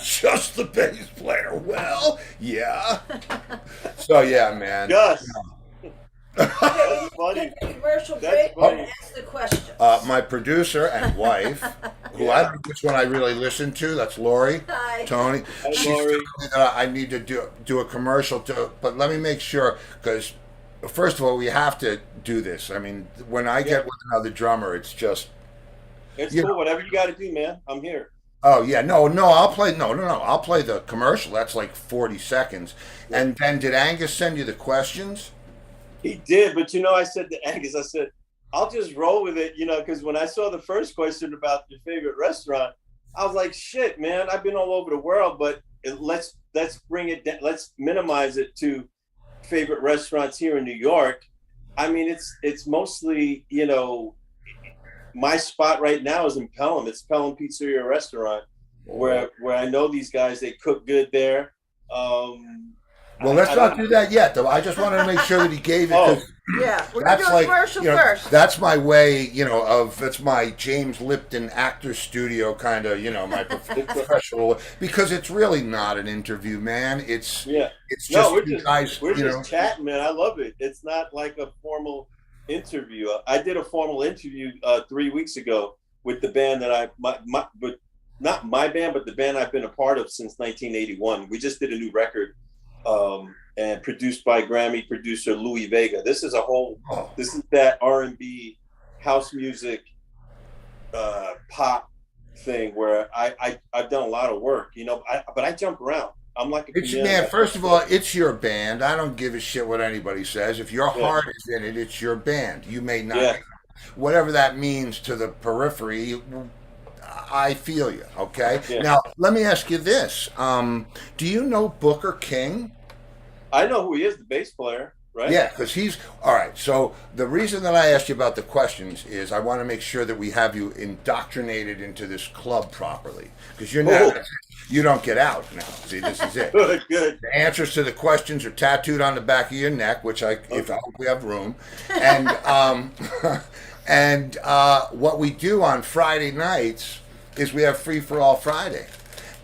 Just the bass player. Well, yeah. So, yeah, man. Gus. Okay, funny. take a commercial That's break funny. and ask the question. My producer and wife, who I don't know which one I really listen to, that's Lori. Hi. Tony, Hi, she's Lori. telling me that I need to do a commercial but let me make sure, because First of all, we have to do this. I mean, when I Yeah, get with another drummer, it's just, it's you know. cool. Whatever you got to do, man. I'm here. Oh yeah, no, I'll play. No, I'll play the commercial. That's like 40 seconds. Yeah. And then did Angus send you the questions? He did, but you know, I said to Angus, I said, I'll just roll with it, you know, because when I saw the first question about your favorite restaurant, I was like, shit, man, I've been all over the world, but let's bring it down, let's minimize it to favorite restaurants here in New York. I mean, it's mostly, you know, my spot right now is in Pelham. It's Pelham Pizzeria Restaurant, where I know these guys. They cook good there. Well, let's not do that yet, though. I just wanted to make sure that he gave it. Oh, Yeah, we're gonna That's do a like, commercial you know, first. that's my way, that's my James Lipton actor studio kind of, my professional, because it's really not an interview, man. yeah. It's just No, we're you just guys, we're just chatting, man. I love it. It's not like a formal interview. I did a formal interview 3 weeks ago with the band that but not my band, but the band I've been a part of since 1981. We just did a new record, and produced by Grammy producer Louis Vega. This is oh, this is that R&B house music, pop thing where I've done a lot of work, you know, but I jump around. I'm like a it's, chameleon. man, first of all, it's your band. I don't give a shit what anybody says. If your Yeah, heart is in it, it's your band. You may not, yeah, whatever that means to the periphery. I feel you. Okay. yeah. Now, let me ask you this. Do you know Booker King? I know who he is, the bass player, right? Yeah, because he's all right. So the reason that I asked you about the questions is I want to make sure that we have you indoctrinated into this club properly, because you're Oh, not, you don't get out now. See, this is it. good, good. The answers to the questions are tattooed on the back of your neck, which if I Okay. hope we have room, and what we do on Friday nights is we have free for all Friday.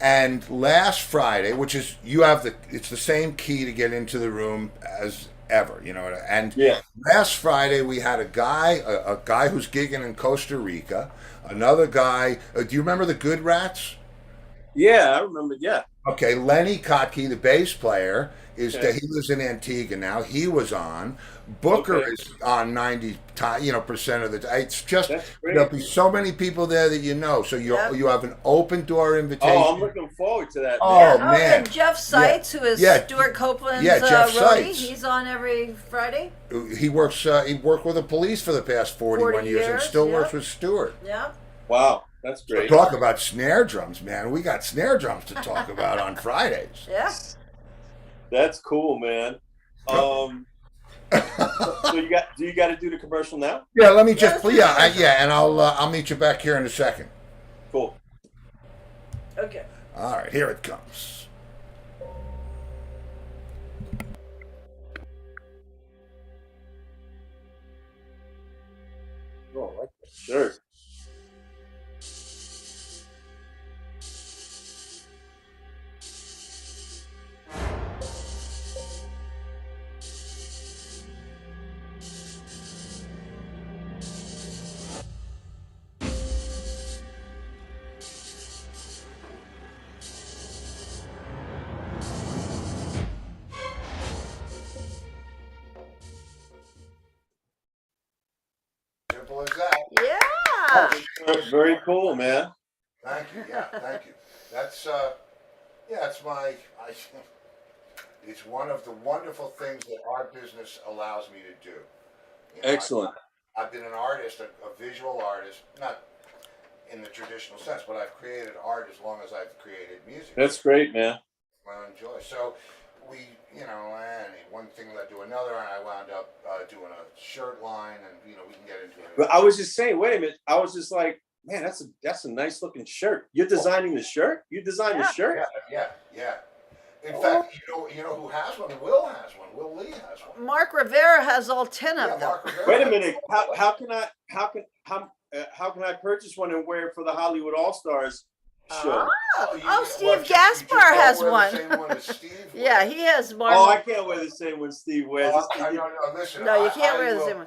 And last Friday, which is it's the same key to get into the room as ever, And Yeah, last Friday we had a guy who's gigging in Costa Rica, another guy. Do you remember the Good Rats? yeah, I remember. Yeah, Okay, Lenny Kotke, the bass player, okay, he lives in Antigua now. He was on. Booker okay. is on 90 percent of the time. It's just That's there'll great. be so many people there that you know. So Yep. you have an open door Oh, I'm invitation. looking forward to that, Oh man. Yeah. Oh, man, and Jeff yeah, Seitz, who is yeah, Stuart Copeland's yeah. Jeff roadie, Seitz. he's on every Friday. He works. He worked with the police for the past 41 40 years and years. still works Yep. with Stewart. Yeah. Wow, that's So great. talk about snare drums, man. We got snare drums to talk about on Fridays. Yeah. That's cool, man. Um, so do you got to do the commercial now? Yeah, let me Yeah, just, let's do yeah, it. yeah, and I'll meet you back here in a second. Cool. Okay. All right, here it comes. Oh, I like that shirt. Simple as that. Yeah. Very cool, man. Thank you. Yeah, thank you. That's yeah, it's it's one of the wonderful things that our business allows me to do. Excellent. I've been an artist, a visual artist, not in the traditional sense, but I've created art as long as I've created music. That's great, man. I enjoy. So we, and one thing led to another, and I wound up doing a shirt line, and we can get into it. But I was just saying, wait a minute. I was just like, man, that's a nice looking shirt. You're designing the shirt? You designed the Yeah. shirt? Yeah. In fact, you know who has one? Will has one. Will Lee has one. Mark Rivera has all 10 of Yeah, them. Mark Rivera. Wait a minute. How can I purchase one and wear it for the Hollywood All Stars show? Steve Gaspar has one. The same one as Steve. Yeah, he has Mark. Oh, I can't wear the same one Steve wears. No, listen. No, you can't wear the same one.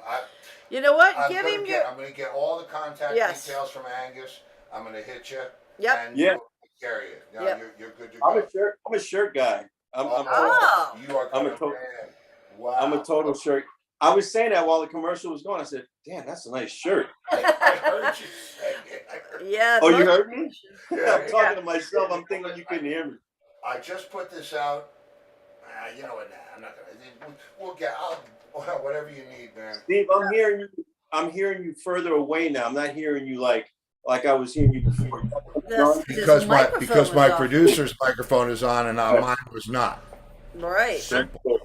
You know what? Give him your. I'm going to get all the contact Yes. details from Angus. I'm going to hit you. Yep. And Yeah. we'll carry it. No, Yep. you're good to go. I'm a shirt guy. Oh. You are I'm a good, total- man. Wow. I'm a total shirt. I was saying that while the commercial was going. I said, "Damn, that's a nice shirt." I heard you say it. Yeah. Oh, you heard me? Yeah, I'm talking to myself. I'm thinking you couldn't hear me. I just put this out. You know what? Nah, I'm not gonna. We'll get. Whatever you need, man. Steve, I'm hearing you. I'm hearing you further away now. I'm not hearing you like I was hearing you before. Because my microphone is producer's microphone is on and mine was not. off. Right. Simple.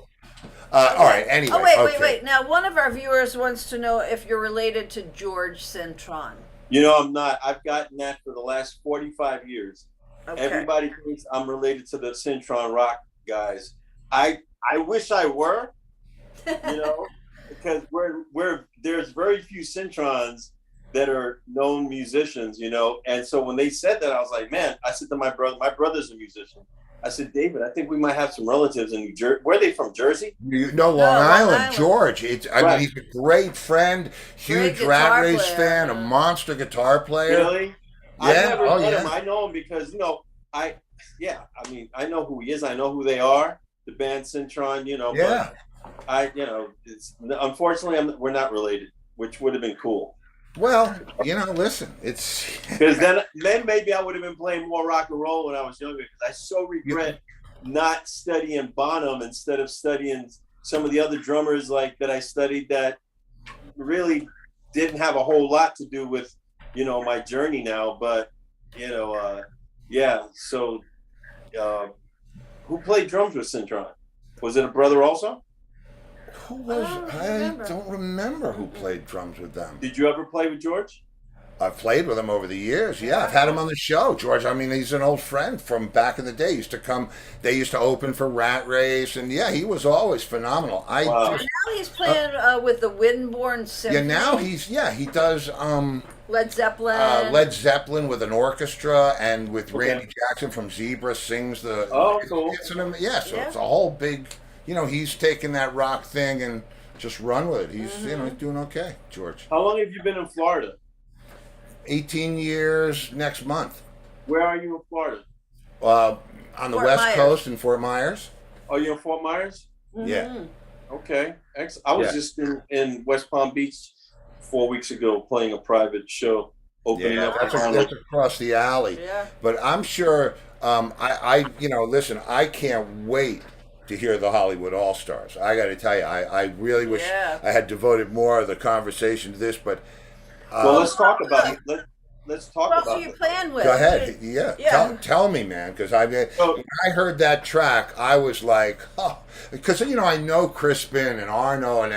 All right. Anyway. Oh wait. Now, one of our viewers wants to know if you're related to George Cintron. You know, I'm not. I've gotten that for the last 45 years. Okay. Everybody thinks I'm related to the Cintron rock guys. I wish I were, you know, because there's very few Cintrons that are known musicians, you know. And so when they said that, I was like, man, I said to my brother's a musician. I said, David, I think we might have some relatives in New Jersey. Where are they from, Jersey? No, Long Island, George. I mean, he's a great friend, huge Rat Race fan, a monster guitar player. Really? Yeah. I've never met him. I know him because, you know, I know who he is. I know who they are, the band Cintron, you know. Yeah. But unfortunately, we're not related, which would have been cool. Well, you know, listen, it's because then maybe I would have been playing more rock and roll when I was younger. Because I so regret not studying Bonham instead of studying some of the other drummers like that I studied that really didn't have a whole lot to do with, you know, my journey now. But you know, yeah. So, who played drums with Cintron? Was it a brother also? Who was? I don't remember who played drums with them. Did you ever play with George? I've played with him over the years. Yeah, I've had him on the show, George. I mean, he's an old friend from back in the day. He used to come. They used to open for Rat Race, and yeah, he was always phenomenal. Now he's playing with the Windborne Symphony. Yeah, now he does Led Zeppelin with an orchestra, and with Randy Jackson from Zebra sings the. Oh, cool. It's a whole big. You know, he's taken that rock thing and just run with it. He's you know, he's doing okay, George. How long have you been in Florida? 18 years next month. Where are you in Florida? On the West Coast in Fort Myers. Oh, you're in Fort Myers? Mm-hmm. Yeah. Okay. I was just in West Palm Beach 4 weeks ago playing a private show. Opening up. That's across the alley. Yeah. But I'm sure, listen, I can't wait to hear the Hollywood All-Stars. I got to tell you, I really wish I had devoted more of the conversation to this, but well, let's talk about it. Let's talk about it. Who else are you playing with? Go ahead. Yeah. Tell me, man, because when I heard that track, I was like, oh, because, you know, I know Crispin and Arno and,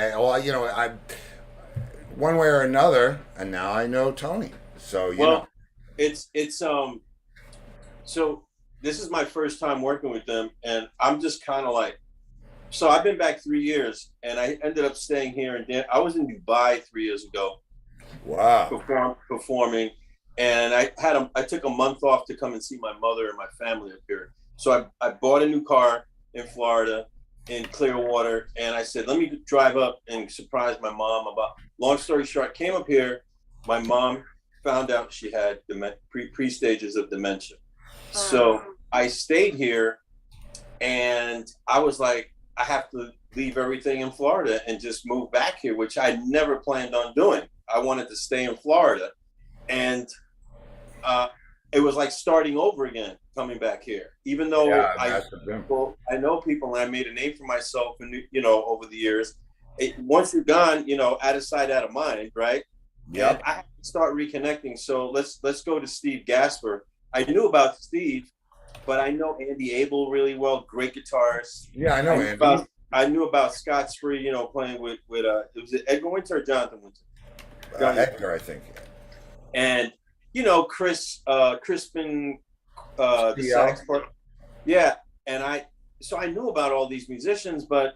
you know, I one way or another, and now I know Tony. So, you know. It's so this is my first time working with them, and I'm just kind of like, so I've been back 3 years, and I ended up staying here, and I was in Dubai 3 years ago. Wow. Performing, and I took a month off to come and see my mother and my family up here. So I bought a new car in Florida, in Clearwater, and I said, let me drive up and surprise my mom about. Long story short, came up here. My mom found out she had pre-stages of dementia. So I stayed here, and I was like, I have to leave everything in Florida and just move back here, which I never planned on doing. I wanted to stay in Florida, and it was like starting over again, coming back here. Even though I know people, and I made a name for myself, and you know, over the years. Once you're gone, you know, out of sight, out of mind, right? Yeah. I have to start reconnecting. So let's go to Steve Gasper. I knew about Steve, but I know Andy Abel really well. Great guitarist. Yeah, I know Andy. I knew about Scott Spree, you know, playing with was it Edgar Winter or Jonathan Winter? Edgar, I think. And you know, Crispin, the sax part. Yeah, and I knew about all these musicians, but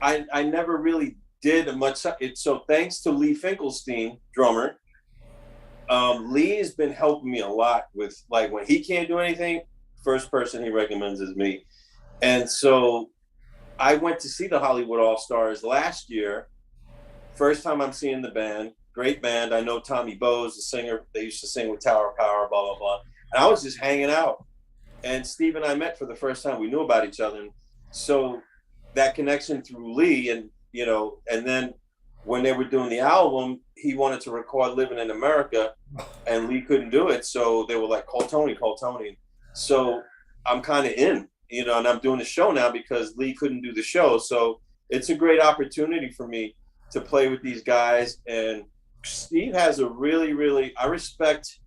I never really did much. So thanks to Lee Finkelstein, drummer, Lee has been helping me a lot with, like, when he can't do anything, first person he recommends is me. And so I went to see the Hollywood All-Stars last year. First time I'm seeing the band. Great band. I know Tommy Bowes, the singer. They used to sing with Tower Power, blah, blah, blah. And I was just hanging out. And Steve and I met for the first time. We knew about each other. And so that connection through Lee, and and then when they were doing the album, he wanted to record Living in America, and Lee couldn't do it. So they were like, call Tony, call Tony. So I'm kind of in, and I'm doing the show now because Lee couldn't do the show. So it's a great opportunity for me to play with these guys. And Steve has a really, really, I respect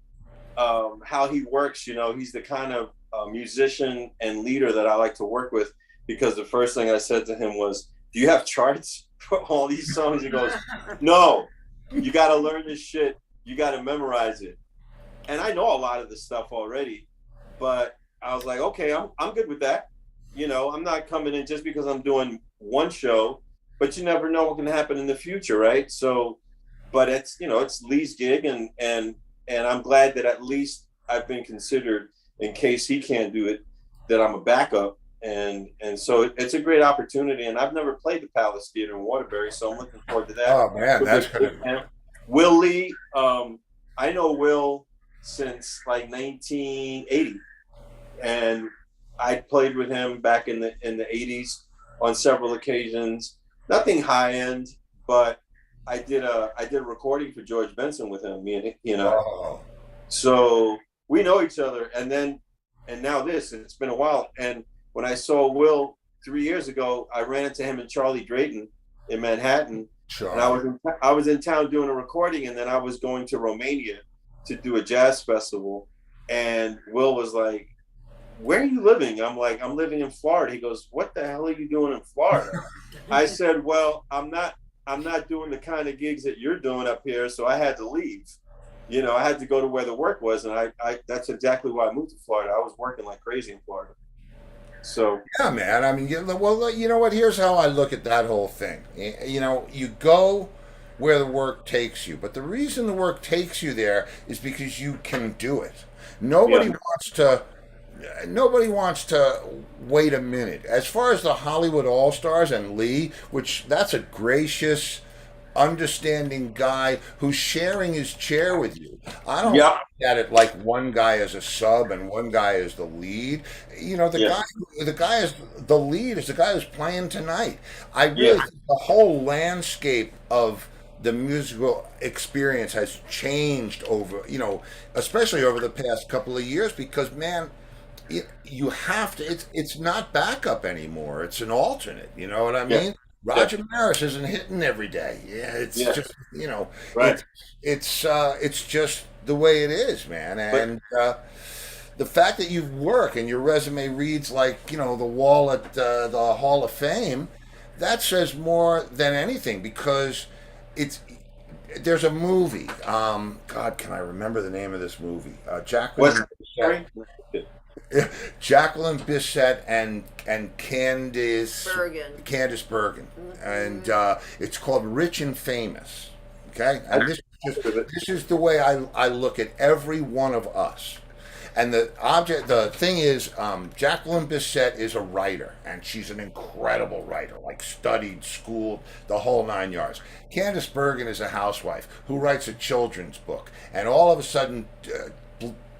how he works. He's the kind of musician and leader that I like to work with, because the first thing I said to him was, do you have charts for all these songs? He goes, no, you got to learn this shit. You got to memorize it. And I know a lot of the stuff already, but I was like, okay, I'm good with that. I'm not coming in just because I'm doing one show, but you never know what can happen in the future, right? So, but it's Lee's gig, and I'm glad that at least I've been considered in case he can't do it, that I'm a backup. And so it's a great opportunity, and I've never played the Palace Theater in Waterbury, so I'm looking forward to that. Oh man, that's good. Will Lee, I know Will since like 1980, and I played with him back in the 80s on several occasions. Nothing high end, but I did a recording for George Benson with him. Oh. So we know each other, and now it's been a while. And when I saw Will 3 years ago, I ran into him and Charlie Drayton in Manhattan. Sure. And I was in town doing a recording, and then I was going to Romania to do a jazz festival. And Will was like, where are you living? I'm like, I'm living in Florida. He goes, what the hell are you doing in Florida? I said, well, I'm not doing the kind of gigs that you're doing up here, so I had to leave. I had to go to where the work was, and I that's exactly why I moved to Florida. I was working like crazy in Florida. So yeah, man. I mean, well, you know what? Here's how I look at that whole thing. You go where the work takes you, but the reason the work takes you there is because you can do it. Nobody wants to wait a minute. As far as the Hollywood All-Stars and Lee, which that's a gracious, understanding guy who's sharing his chair with you. I don't look at it like one guy is a sub and one guy is the lead. The guy is the lead is the guy who's playing tonight. I really think the whole landscape of the musical experience has changed over, especially over the past couple of years, because man, you have to. It's not backup anymore. It's an alternate. You know what I mean? Roger Maris isn't hitting every day. Yeah, it's just right. It's just the way it is, man. And the fact that you work and your resume reads like the wall at the Hall of Fame, that says more than anything, because there's a movie. God, can I remember the name of this movie? Jacqueline Bisset and Candice Bergen, and it's called Rich and Famous. Okay, and this is the way I look at every one of us. And the thing is, Jacqueline Bisset is a writer, and she's an incredible writer, like studied, schooled, the whole 9 yards. Candice Bergen is a housewife who writes a children's book, and all of a sudden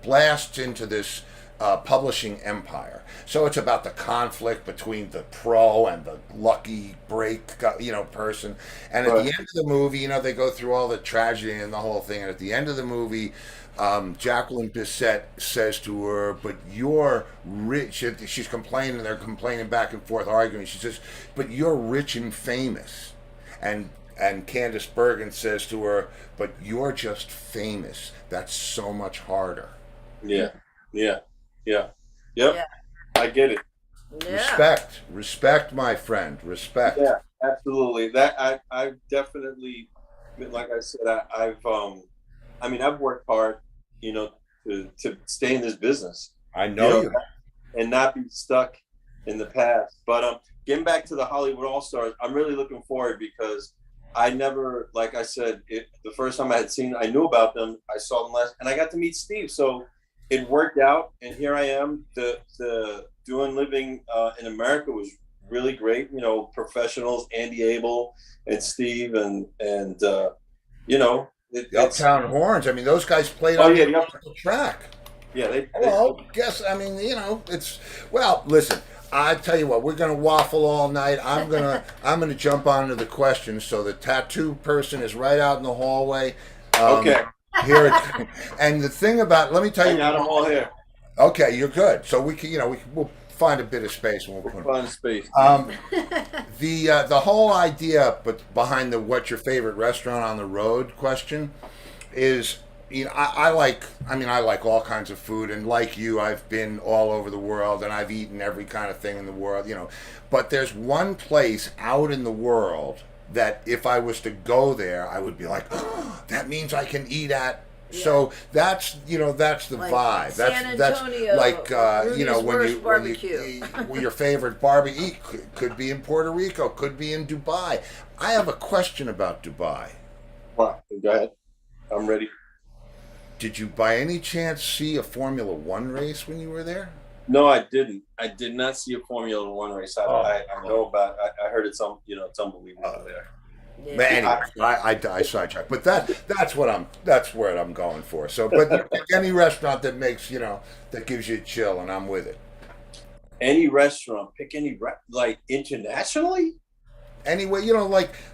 blasts into this publishing empire. So it's about the conflict between the pro and the lucky break, person. And at the end of the movie, they go through all the tragedy and the whole thing. And at the end of the movie, Jacqueline Bisset says to her, "But you're rich." She's complaining. They're complaining back and forth, arguing. She says, "But you're rich and famous," and Candice Bergen says to her, "But you're just famous. That's so much harder." Yeah. I get it. Yeah. Respect, my friend, respect. Yeah, absolutely. That I've definitely, like I said, I've worked hard, to stay in this business. I know you. And not be stuck in the past. But getting back to the Hollywood All-Stars, I'm really looking forward, because I never, like I said, the first time I knew about them, I saw them last, and I got to meet Steve. So it worked out, and here I am. The doing Living in America was really great. Professionals, Andy Abel and Steve, and the Uptown Horns. I mean, those guys played on the track. Yeah, Well, guess. I mean, it's. Well, listen. I tell you what, we're gonna waffle all night. I'm gonna jump onto the questions. So the tattoo person is right out in the hallway. Okay, Here, and the thing about, let me tell I you. got them all here. Okay, you're good. So we can, we'll find a bit of space and we'll put 'em. Fun space. The whole idea, but behind the what's your favorite restaurant on the road question is, I like all kinds of food, and like you, I've been all over the world and I've eaten every kind of thing in the world. But there's one place out in the world that if I was to go there, I would be like, oh, that means I can eat at. Yeah. So that's the Like vibe. San That's Antonio, like Rudy's worst barbecue. your favorite barbecue could be in Puerto Rico, could be in Dubai. I have a question about Dubai. Go ahead. I'm ready. Did you by any chance see a Formula One race when you were there? No, I didn't. I did not see a Formula One race. I know about. I heard it's unbelievable there. Yeah. But anyway, I sidetracked. But that's what I'm going for. So, but any restaurant that makes that gives you a chill, and I'm with it. Any restaurant, pick any like internationally. Anyway,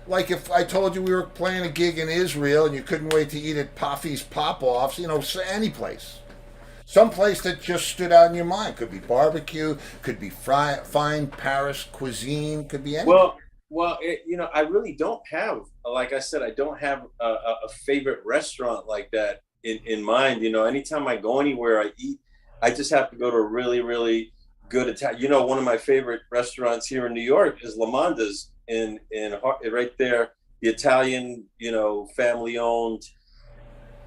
like if I told you we were playing a gig in Israel and you couldn't wait to eat at Pafi's Pop-Offs, any place. Some place that just stood out in your mind. Could be barbecue, could be fine Paris cuisine, could be anything. Well, I really don't have, like I said, I don't have a favorite restaurant like that in mind. Anytime I go anywhere, I eat. I just have to go to a really, really good Italian. One of my favorite restaurants here in New York is Lamanda's in right there. The Italian, family owned,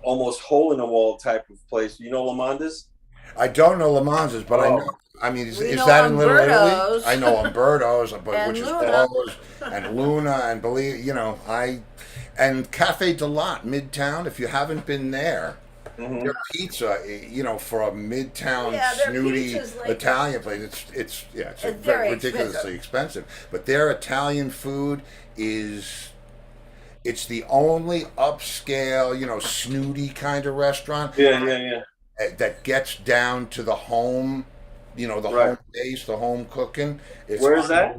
almost hole in the wall type of place. Lamanda's? I don't know Lamanda's, but I know. I mean, is that in Little Italy? I know Umberto's, but which is Paul's and Luna, and and Cafe de Lot Midtown. If you haven't been there, their pizza, for a Midtown snooty Italian place, it's very ridiculously expensive. But their Italian food it's the only upscale, snooty kind of restaurant. Yeah. That gets down to the home. Home base, the home cooking. Where is that?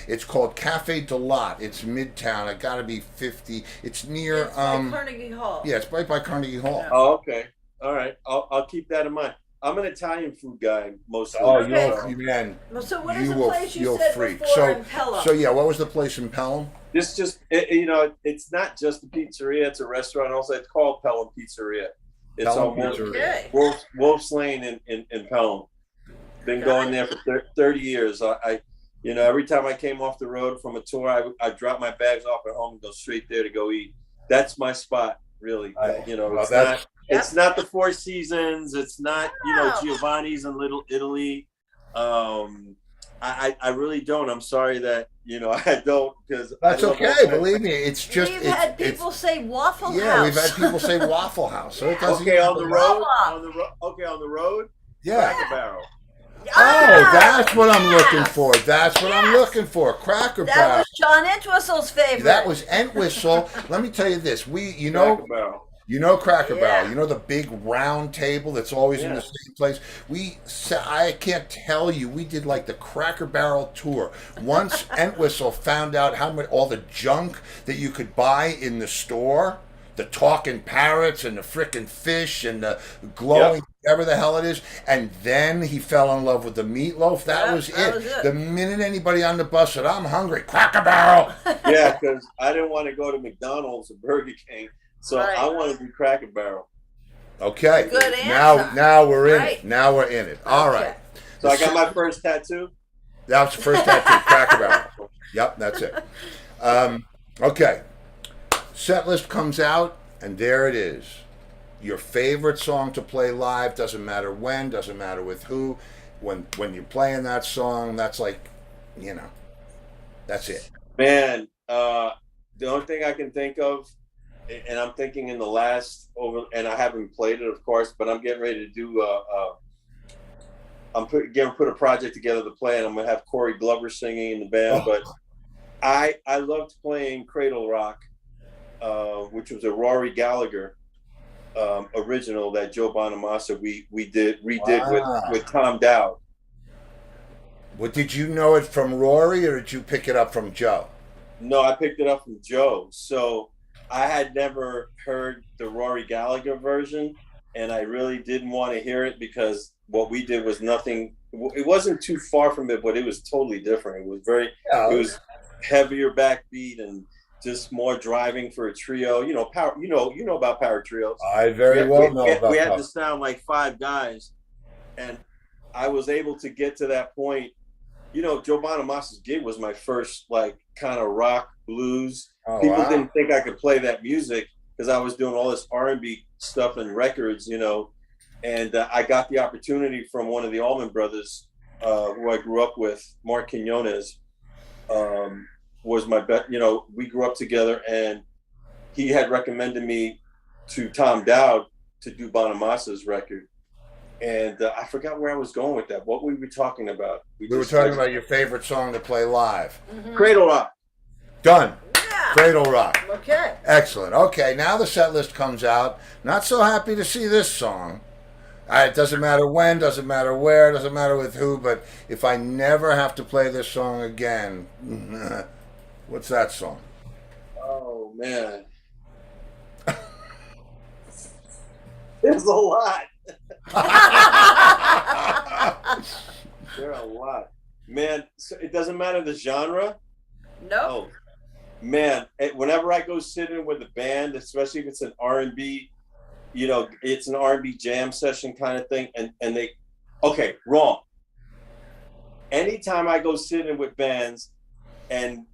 It's called Cafe de Lot. It's Midtown. It got to be 50. It's near It's by Carnegie Hall. Yeah, it's right by Carnegie Hall. Yeah. Oh, okay. All right. I'll keep that in mind. I'm an Italian food guy mostly. Oh, man. So what is the place you said freak. before in Pelham? So yeah, what was the place in Pelham? It's not just a pizzeria. It's a restaurant. Also, it's called Pelham Pizzeria. It's Pelham on Pizzeria. Wolf's Lane in Pelham. Been going there for 30 years. Every time I came off the road from a tour, I drop my bags off at home and go straight there to go eat. That's my spot, really. It's not the Four Seasons. It's not Giovanni's in Little Italy. I really don't. I'm sorry that I don't, because that's okay. Believe me, it's just we've had people say Waffle House. Yeah, we've had people say Waffle House. So it doesn't. Okay, on the road. Okay, on the road. Yeah. Cracker Barrel. Oh, that's what I'm looking for. That's what I'm looking for. Cracker Barrel. That was John Entwistle's favorite. That was Entwistle. Let me tell you this. Cracker Barrel. Cracker Barrel. The big round table that's always in the same place. I can't tell you. We did like the Cracker Barrel tour. Once Entwistle found out how much all the junk that you could buy in the store. The talking parrots and the frickin' fish and the glowing whatever the hell it is, and then he fell in love with the meatloaf. That was it. The minute anybody on the bus said, "I'm hungry," Cracker Barrel. Yeah, because I didn't want to go to McDonald's or Burger King, so I wanted to do Cracker Barrel. Okay. Good answer. Now we're in it. Now we're in it. All right. So I got my first tattoo. That was the first tattoo. Cracker Barrel. Yep, that's it. Okay. Set list comes out, and there it is. Your favorite song to play live, doesn't matter when, doesn't matter with who. When you're playing that song, that's like, that's it. Man, the only thing I can think of, and I'm thinking in the last and I haven't played it, of course, but I'm getting ready to do. I'm getting put a project together to play, and I'm gonna have Corey Glover singing in the band. But I loved playing Cradle Rock. Which was a Rory Gallagher original that Joe Bonamassa we redid with Tom Dowd. Well, did you know it from Rory or did you pick it up from Joe? No, I picked it up from Joe. So I had never heard the Rory Gallagher version, and I really didn't want to hear it because what we did was nothing. It wasn't too far from it, but it was totally different. It was very, it Yeah, was heavier backbeat and just more driving for a trio. You know, power. You know about power trios. I very well know We about had that. to sound like five guys, and I was able to get to that point. You know, Joe Bonamassa's gig was my first like kind of rock blues. Oh, People wow. didn't think I could play that music because I was doing all this R&B stuff and records, you know. And I got the opportunity from one of the Allman Brothers, who I grew up with, Mark Quinones, was my best. You know, we grew up together, and he had recommended me to Tom Dowd to do Bonamassa's record. And I forgot where I was going with that. What were we talking about? We were talking about your favorite song to play live. Cradle Rock. Done. Yeah. Cradle Rock. Okay. Excellent. Okay, now the set list comes out. Not so happy to see this song. It doesn't matter when, doesn't matter where, doesn't matter with who, but if I never have to play this song again, what's that song? Oh man, there's a lot. There are a lot, man. So it doesn't matter the genre. Nope. Oh man, whenever I go sit in with a band, especially if it's an R&B, you know, it's an R&B jam session kind of thing, and they, okay, wrong. Anytime I go sit in with bands, and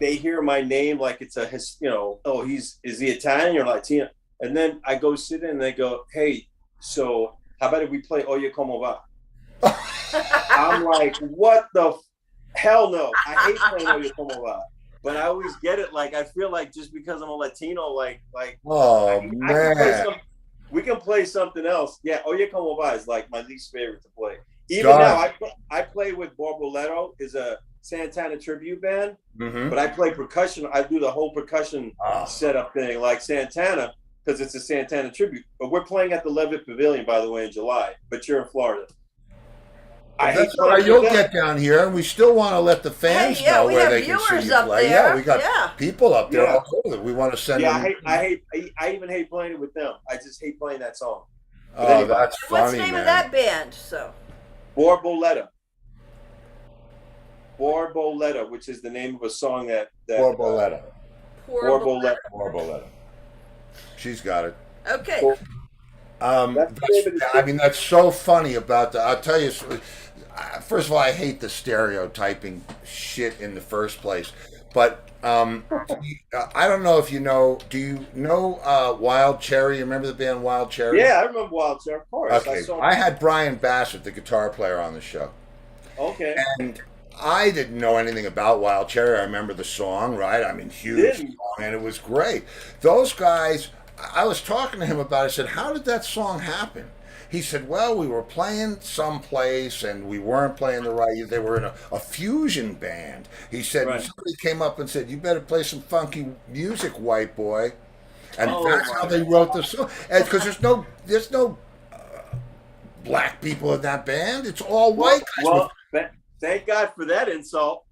they hear my name like it's a, you know, oh, is he Italian or Latino? And then I go sit in and they go, hey, so how about if we play Oye Como Va? I'm like, what the hell no. I hate playing Oye Como Va. But I always get it. Like, I feel like just because I'm a Latino, Oh, man. We can play something else. Yeah, Oye Como Va is like my least favorite to play. Even Done. now, I play with Borboletto, is a Santana tribute band, but I play percussion. I do the whole percussion setup thing like Santana because it's a Santana tribute. But we're playing at the Levitt Pavilion, by the way, in July. But you're in Florida. That's all right. You'll get down here, and we still want to let the fans know where they can see you play. Yeah, we got people up there all over. We want to send them. I even hate playing it with them. I just hate playing that song. But anyway, that's funny, what's the name of that band? So Borboleta, which is the name of a song that Borboleta. Borboleta. She's got it. Okay. I mean, that's so funny about that. I'll tell you. First of all, I hate the stereotyping shit in the first place. But I don't know if you know. Do you know Wild Cherry? You remember the band Wild Cherry? Yeah, I remember Wild Cherry. Of course. Okay. I had Brian Bassett, the guitar player, on the show. Okay. And I didn't know anything about Wild Cherry. I remember the song, right? I mean, huge song, and it was great. Those guys, I was talking to him about it. I said, how did that song happen? He said, well, we were playing someplace and we weren't playing the right. They were in a fusion band. He said, somebody came up and said, you better play some funky music, white boy. And that's how they wrote the song. Because there's no black people in that band. It's all white guys. Well, thank God for that insult.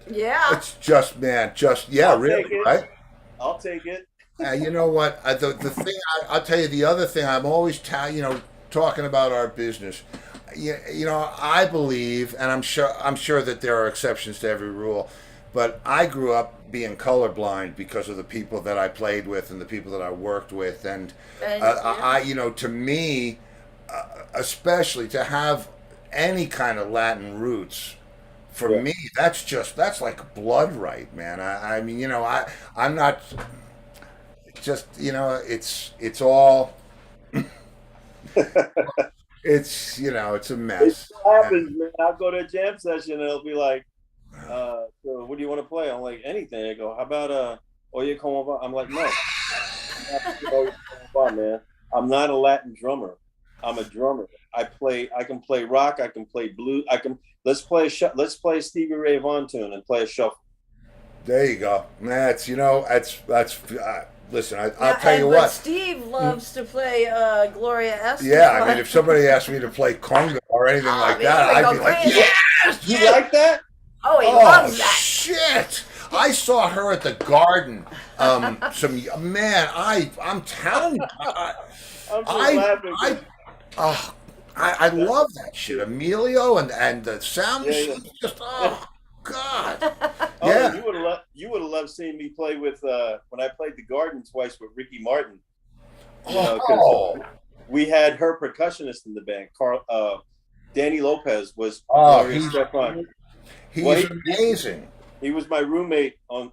Yeah. It's just, man, really, right? I'll take it. You know what? The thing, I'll tell you the other thing, I'm always talking about our business. You know, I believe, and I'm sure that there are exceptions to every rule, but I grew up being colorblind because of the people that I played with and the people that I worked with, and to me, especially to have any kind of Latin roots, for me, that's like blood right, man. I mean, you know, I'm not just, you know, it's all. It's, you know, it's a mess. It happens, man. I'll go to a jam session and it'll be like, so what do you want to play? I'm like, anything. I go, how about Oye Como Va? I'm like, no. Oye Como Va, man. I'm not a Latin drummer. I'm a drummer. I can play rock, I can play blues, let's play a Stevie Ray Vaughan tune and play a shuffle. There you go. That's, you know, that's listen, I'll tell you what. But Steve loves to play Gloria Estefan. Yeah, I mean, if somebody asked me to play conga or anything like that, I'd be like, You like that? Oh, he Oh loves that. shit! I saw her at the Garden. Some man, I'm telling you, I'm just I, laughing. I, oh, I love that shit. Emilio and the sound Yeah, yeah. machine. Just oh god, Oh, yeah. you would have loved seeing me play with when I played the Garden twice with Ricky Martin. You know, because Oh, we had her percussionist in the band. Danny Lopez was oh, Gloria Stefan. Well, he's amazing. he was my roommate on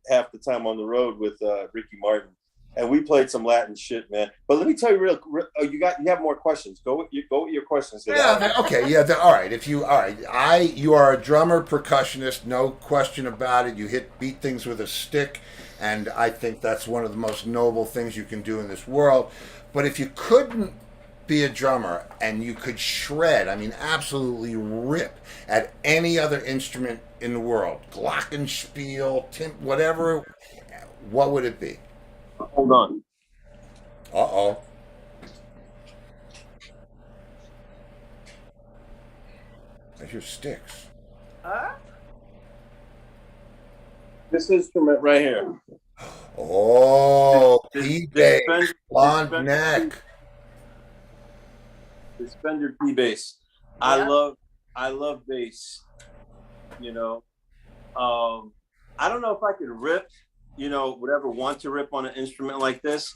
half the time on the road with Ricky Martin, and we played some Latin shit, man. But let me tell you, you have more questions. Go with your questions. Yeah. Okay. Yeah. All right. You are a drummer, percussionist, no question about it. You beat things with a stick, and I think that's one of the most noble things you can do in this world. But if you couldn't be a drummer and you could shred, I mean, absolutely rip at any other instrument in the world, glockenspiel, whatever, what would it be? Hold on. Uh-oh. There's your sticks. This instrument right here. Oh, This P-bass, blonde neck. This Fender P-bass. Yeah. I love bass. You know, I don't know if I could rip. Would ever want to rip on an instrument like this.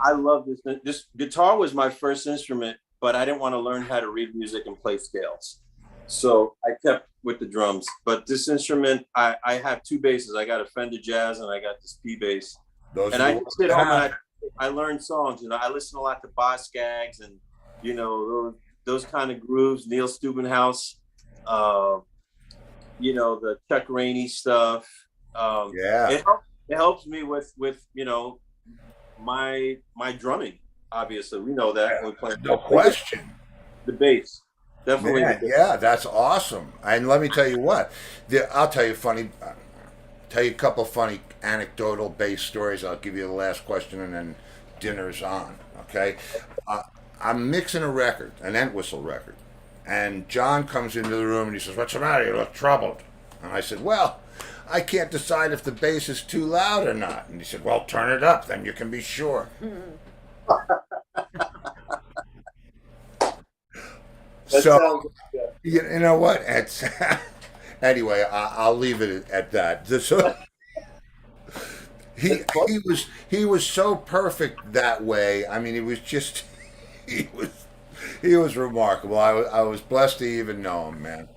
I love this. This guitar was my first instrument, but I didn't want to learn how to read music and play scales. So I kept with the drums. But this instrument, I have two basses. I got a Fender Jazz and I got this P bass. Those And are I the just sit home and I learn songs. I listen a lot to Boz Scaggs and those kind of grooves. Neil Steubenhouse, the Chuck Rainey stuff. yeah. It helps me with my drumming. Obviously, we know that when we play. No question. The bass, definitely. Man, yeah, that's awesome. And let me tell you what, I'll tell you a couple funny anecdotal based stories. I'll give you the last question, and then dinner's on. Okay, I'm mixing a record, an Entwistle record, and John comes into the room and he says, "What's the matter? You look troubled." And I said, "Well, I can't decide if the bass is too loud or not." And he said, "Well, turn it up, then you can be sure." So, you know what? It's anyway. I'll leave it at that. So, he was so perfect that way. I mean, he was he was remarkable. I was blessed to even know him, man.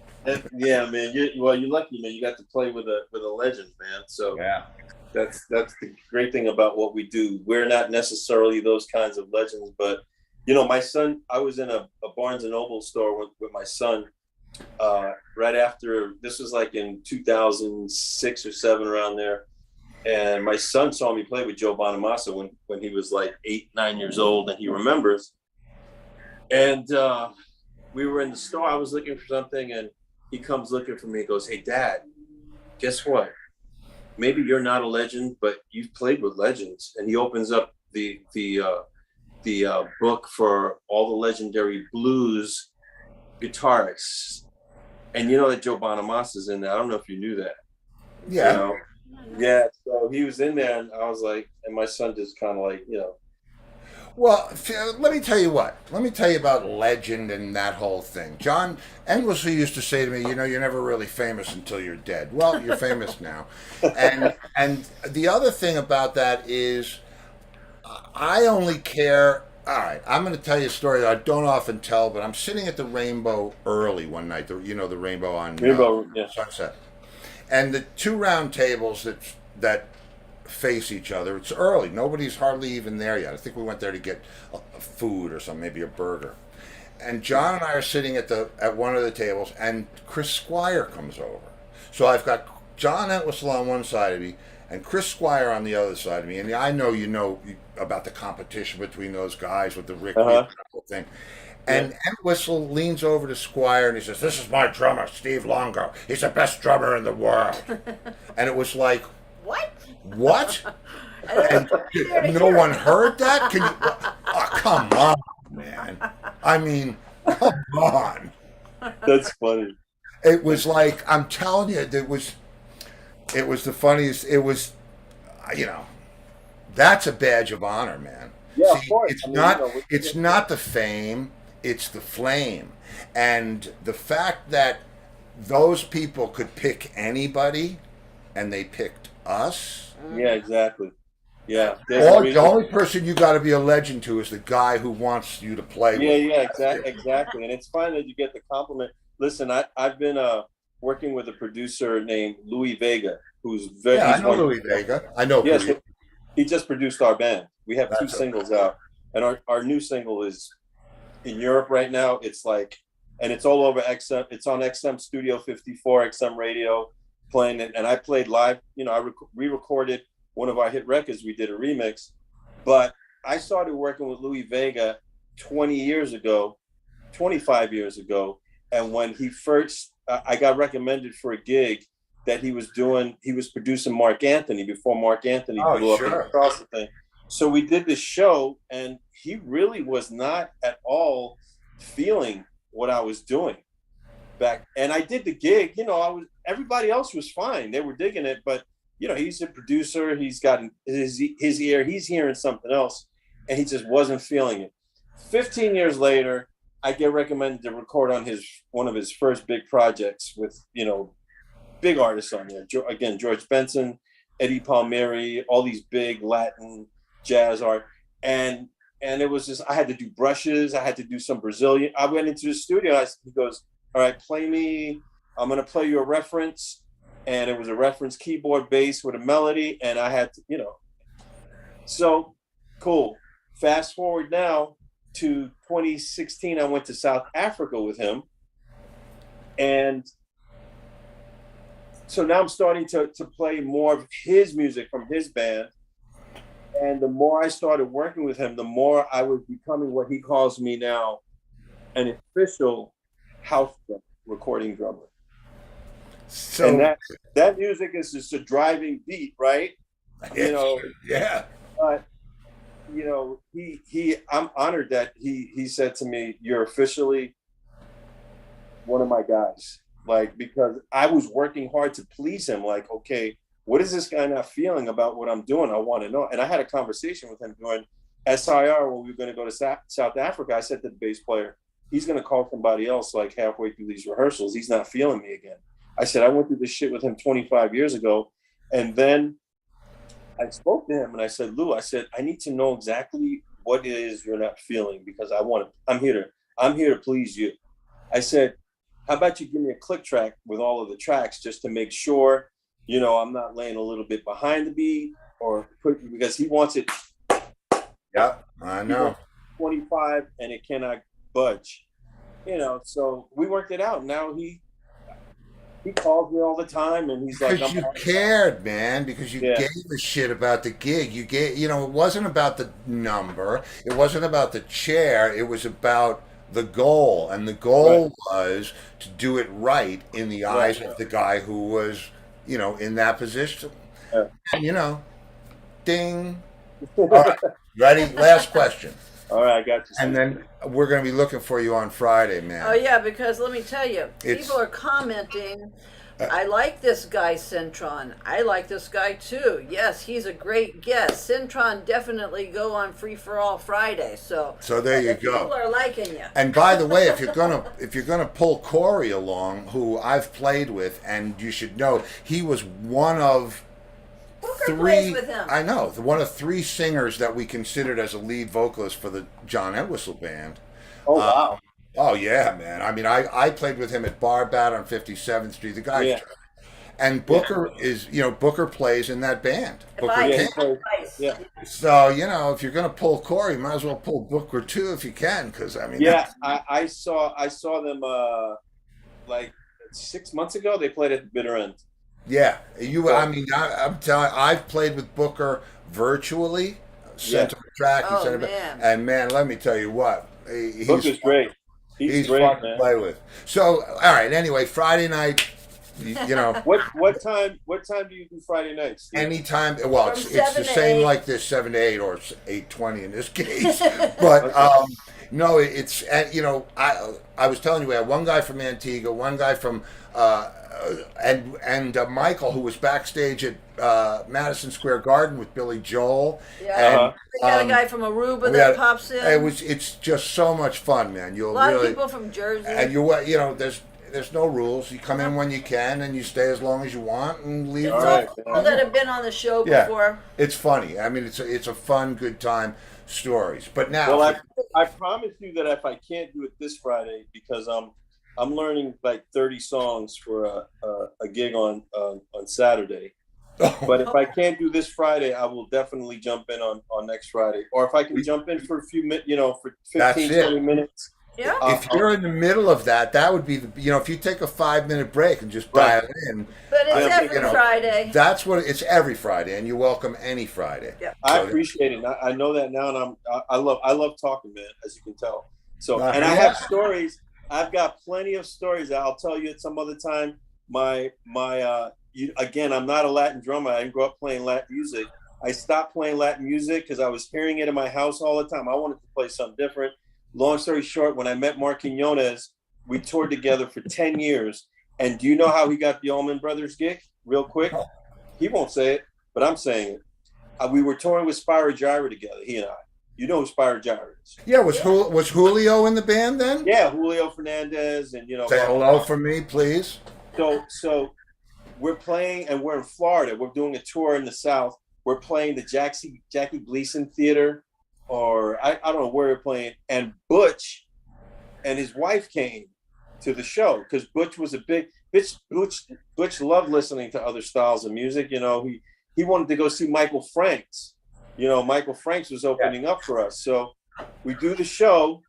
Yeah, man. You're lucky, man. You got to play with a legend, man. So Yeah. that's the great thing about what we do. We're not necessarily those kinds of legends, but my son. I was in a Barnes and Noble store with my son right after. This was like in 2006 or 7, around there. And my son saw me play with Joe Bonamassa when he was like 8, 9 years old, and he remembers. And we were in the store. I was looking for something, and he comes looking for me. He goes, "Hey, Dad, guess what? Maybe you're not a legend, but you've played with legends." And he opens up the book for all the legendary blues guitarists. And you know that Joe Bonamassa's in there. I don't know if you knew that. Yeah. Yeah, so he was in there, and I was like, and my son just kind of like, Well, let me tell you what. Let me tell you about legend and that whole thing. John endlessly used to say to me, "You're never really famous until you're dead." Well, you're famous now. And the other thing about that is, I only care. All right, I'm going to tell you a story that I don't often tell, but I'm sitting at the Rainbow early one night. The Rainbow on Sunset, and the two round tables that face each other. It's early. Nobody's hardly even there yet. I think we went there to get food or something, maybe a burger. And John and I are sitting at one of the tables, and Chris Squire comes over. So I've got John Entwistle on one side of me, and Chris Squire on the other side of me. And I know about the competition between those guys with the Rick whole thing. And Entwistle leans over to Squire and he says, "This is my drummer, Steve Luongo. He's the best drummer in the world." And it was like, What? And no one heard that? Can you? Oh, come on, man. I mean, come on. That's funny. It was like, I'm telling you, it was the funniest. It was, you know, that's a badge of honor, man. Yeah, of See, course. I mean, it's not the fame, it's the flame. And the fact that those people could pick anybody and they picked us. yeah, exactly. Yeah, there's a Or the reason. only person you got to be a legend to is the guy who wants you to play Yeah, with. yeah, exactly. And it's fine that you get the compliment. Listen, I've been working with a producer named Louis Vega, who's very Yeah, I he's know one. Louis Vega. I know Yes, who you. he just produced our band. We have two That's okay. singles out, and our new single is in Europe right now. It's like, and it's all over XM. It's on XM Studio 54, XM Radio, playing it. And I played live. You know, I re-recorded one of our hit records. We did a remix, but I started working with Louis Vega 20 years ago, 25 years ago, and when he first, I got recommended for a gig that he was doing. He was producing Mark Anthony before Mark Anthony Oh, blew up in the sure. Charleston thing. So we did this show, and he really was not at all feeling what I was doing back. And I did the gig. You know, I was everybody else was fine; they were digging it. But you know, he's a producer. He's got his ear. He's hearing something else, and he just wasn't feeling it. 15 years later, I get recommended to record on his one of his first big projects with big artists on there. Again, George Benson, Eddie Palmieri, all these big Latin jazz art, and it was just I had to do brushes. I had to do some Brazilian. I went into the studio. He goes, "All right, play me. I'm gonna play you a reference." And it was a reference keyboard bass with a melody, and I had to, so cool. Fast forward now to 2016, I went to South Africa with him, and so now I'm starting to play more of his music from his band. And the more I started working with him, the more I was becoming what he calls me now, an official house recording drummer. So, And that music is just a driving beat, right? yeah. But I'm honored that he said to me, "You're officially one of my guys." Like, because I was working hard to please him. Like, okay, what is this guy not feeling about what I'm doing? I want to know. And I had a conversation with him during SIR when we were going to go to South Africa. I said to the bass player, he's going to call somebody else like halfway through these rehearsals. He's not feeling me again. I said, I went through this shit with him 25 years ago. And then I spoke to him and I said, Lou, I said, I need to know exactly what it is you're not feeling, because I'm here to please you. I said, how about you give me a click track with all of the tracks just to make sure, I'm not laying a little bit behind the beat because he wants it. Yeah, I know. 25 and it cannot budge, so we worked it out. Now he calls me all the time and he's like, Because you cared, man. Because you gave a shit about the gig. You gave, it wasn't about the number. It wasn't about the chair. It was about the goal, and the goal was to do it right in the eyes of the guy who was, in that position. And, ding. All right, ready? Last question. All right, I got you. And then we're going to be looking for you on Friday, man. Oh yeah, because let me tell you, people are commenting. I like this guy, Centron. I like this guy too. Yes, he's a great guest. Centron definitely go on Free for All Friday. So there you go. People are liking you. And by the way, if you're gonna pull Corey along, who I've played with, and you should know, he was one of Booker plays with him. I know, one of three singers that we considered as a lead vocalist for the John Entwistle band. Oh wow. Oh yeah, man. I mean, I played with him at Bar Bat on 57th Street. The guy, and Booker is, Booker plays in that band. Booker King. Yeah. So if you're gonna pull Corey, you might as well pull Booker too if you can, because I mean. Yeah, I saw them like 6 months ago. They played at the bitter end. Yeah, I'm telling. I've played with Booker virtually, sent him a track, and man, let me tell you what, Booker's great. He's great, fun man. to play with. So, all right. Anyway, Friday night, What time do you do Friday nights, Steve? Anytime. Well, it's the same like this, 7 to 8 or 8:20 in this case. But No, it's you know I was telling you we had one guy from Antigua, one guy from and Michael who was backstage at Madison Square Garden with Billy Joel, Yeah. and We got a guy from Aruba we that had, pops in. it's just so much fun, man. A You'll lot of really people from Jersey. and you know there's no rules. You come in when you can and you stay as long as you want and leave. It's all people that have been on the show Yeah, before. it's funny. I mean, it's a fun, good time stories. But now, Well, I promise you that if I can't do it this Friday, because I'm learning like 30 songs for a gig on Saturday. But if I can't do this Friday, I will definitely jump in on next Friday. Or if I can jump in for a few minutes, you know, for 15, 20 minutes. Yeah. If you're in the middle of that, that would be the, you know, if you take a 5-minute break and just dial in. But it's every you know, Friday. That's what it's every Friday, and you're welcome any Friday. Yeah. I appreciate it. I know that now, and I love talking, man, as you can tell. So, and I have stories. I've got plenty of stories that I'll tell you at some other time. Again, I'm not a Latin drummer. I didn't grow up playing Latin music. I stopped playing Latin music because I was hearing it in my house all the time. I wanted to play something different. Long story short, when I met Mark Quinones, we toured together for 10 years. And do you know how he got the Allman Brothers gig? Real quick. He won't say it, but I'm saying it. We were touring with Spyro Gyra together, he and I. You know who Spyro Gyra is? Yeah, was Julio in the band then? Yeah, Julio Fernandez, and you know. Say hello for me, please. So we're playing, and we're in Florida. We're doing a tour in the South. We're playing the Jackie Gleason Theater, or I don't know where we're playing. And Butch and his wife came to the show because Butch was a big Butch loved listening to other styles of music. You know, he wanted to go see Michael Franks. You know, Michael Franks was opening up for us. So we do the show,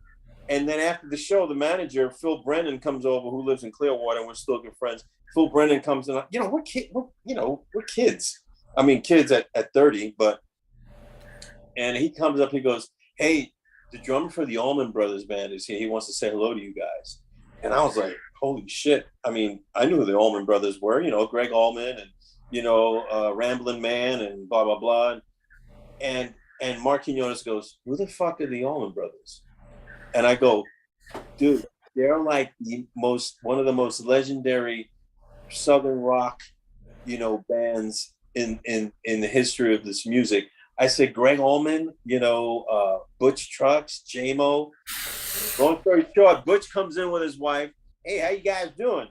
and then after the show, the manager, Phil Brennan, comes over, who lives in Clearwater, and we're still good friends. Phil Brennan comes in, you know, we're kids. I mean, kids at 30, and he comes up, he goes, "Hey, the drummer for the Allman Brothers band is here. He wants to say hello to you guys." And I was like, holy shit. I mean, I knew who the Allman Brothers were, you know, Greg Allman and, you know, Ramblin' Man and blah, blah, blah. And Mark Quinones goes, "Who the fuck are the Allman Brothers?" And I go, "Dude, they're like one of the most legendary Southern rock, you know, bands in the history of this music." I said, Greg Allman, you know, Butch Trucks, J-Mo. Long story short, Butch comes in with his wife. "Hey, how you guys doing?"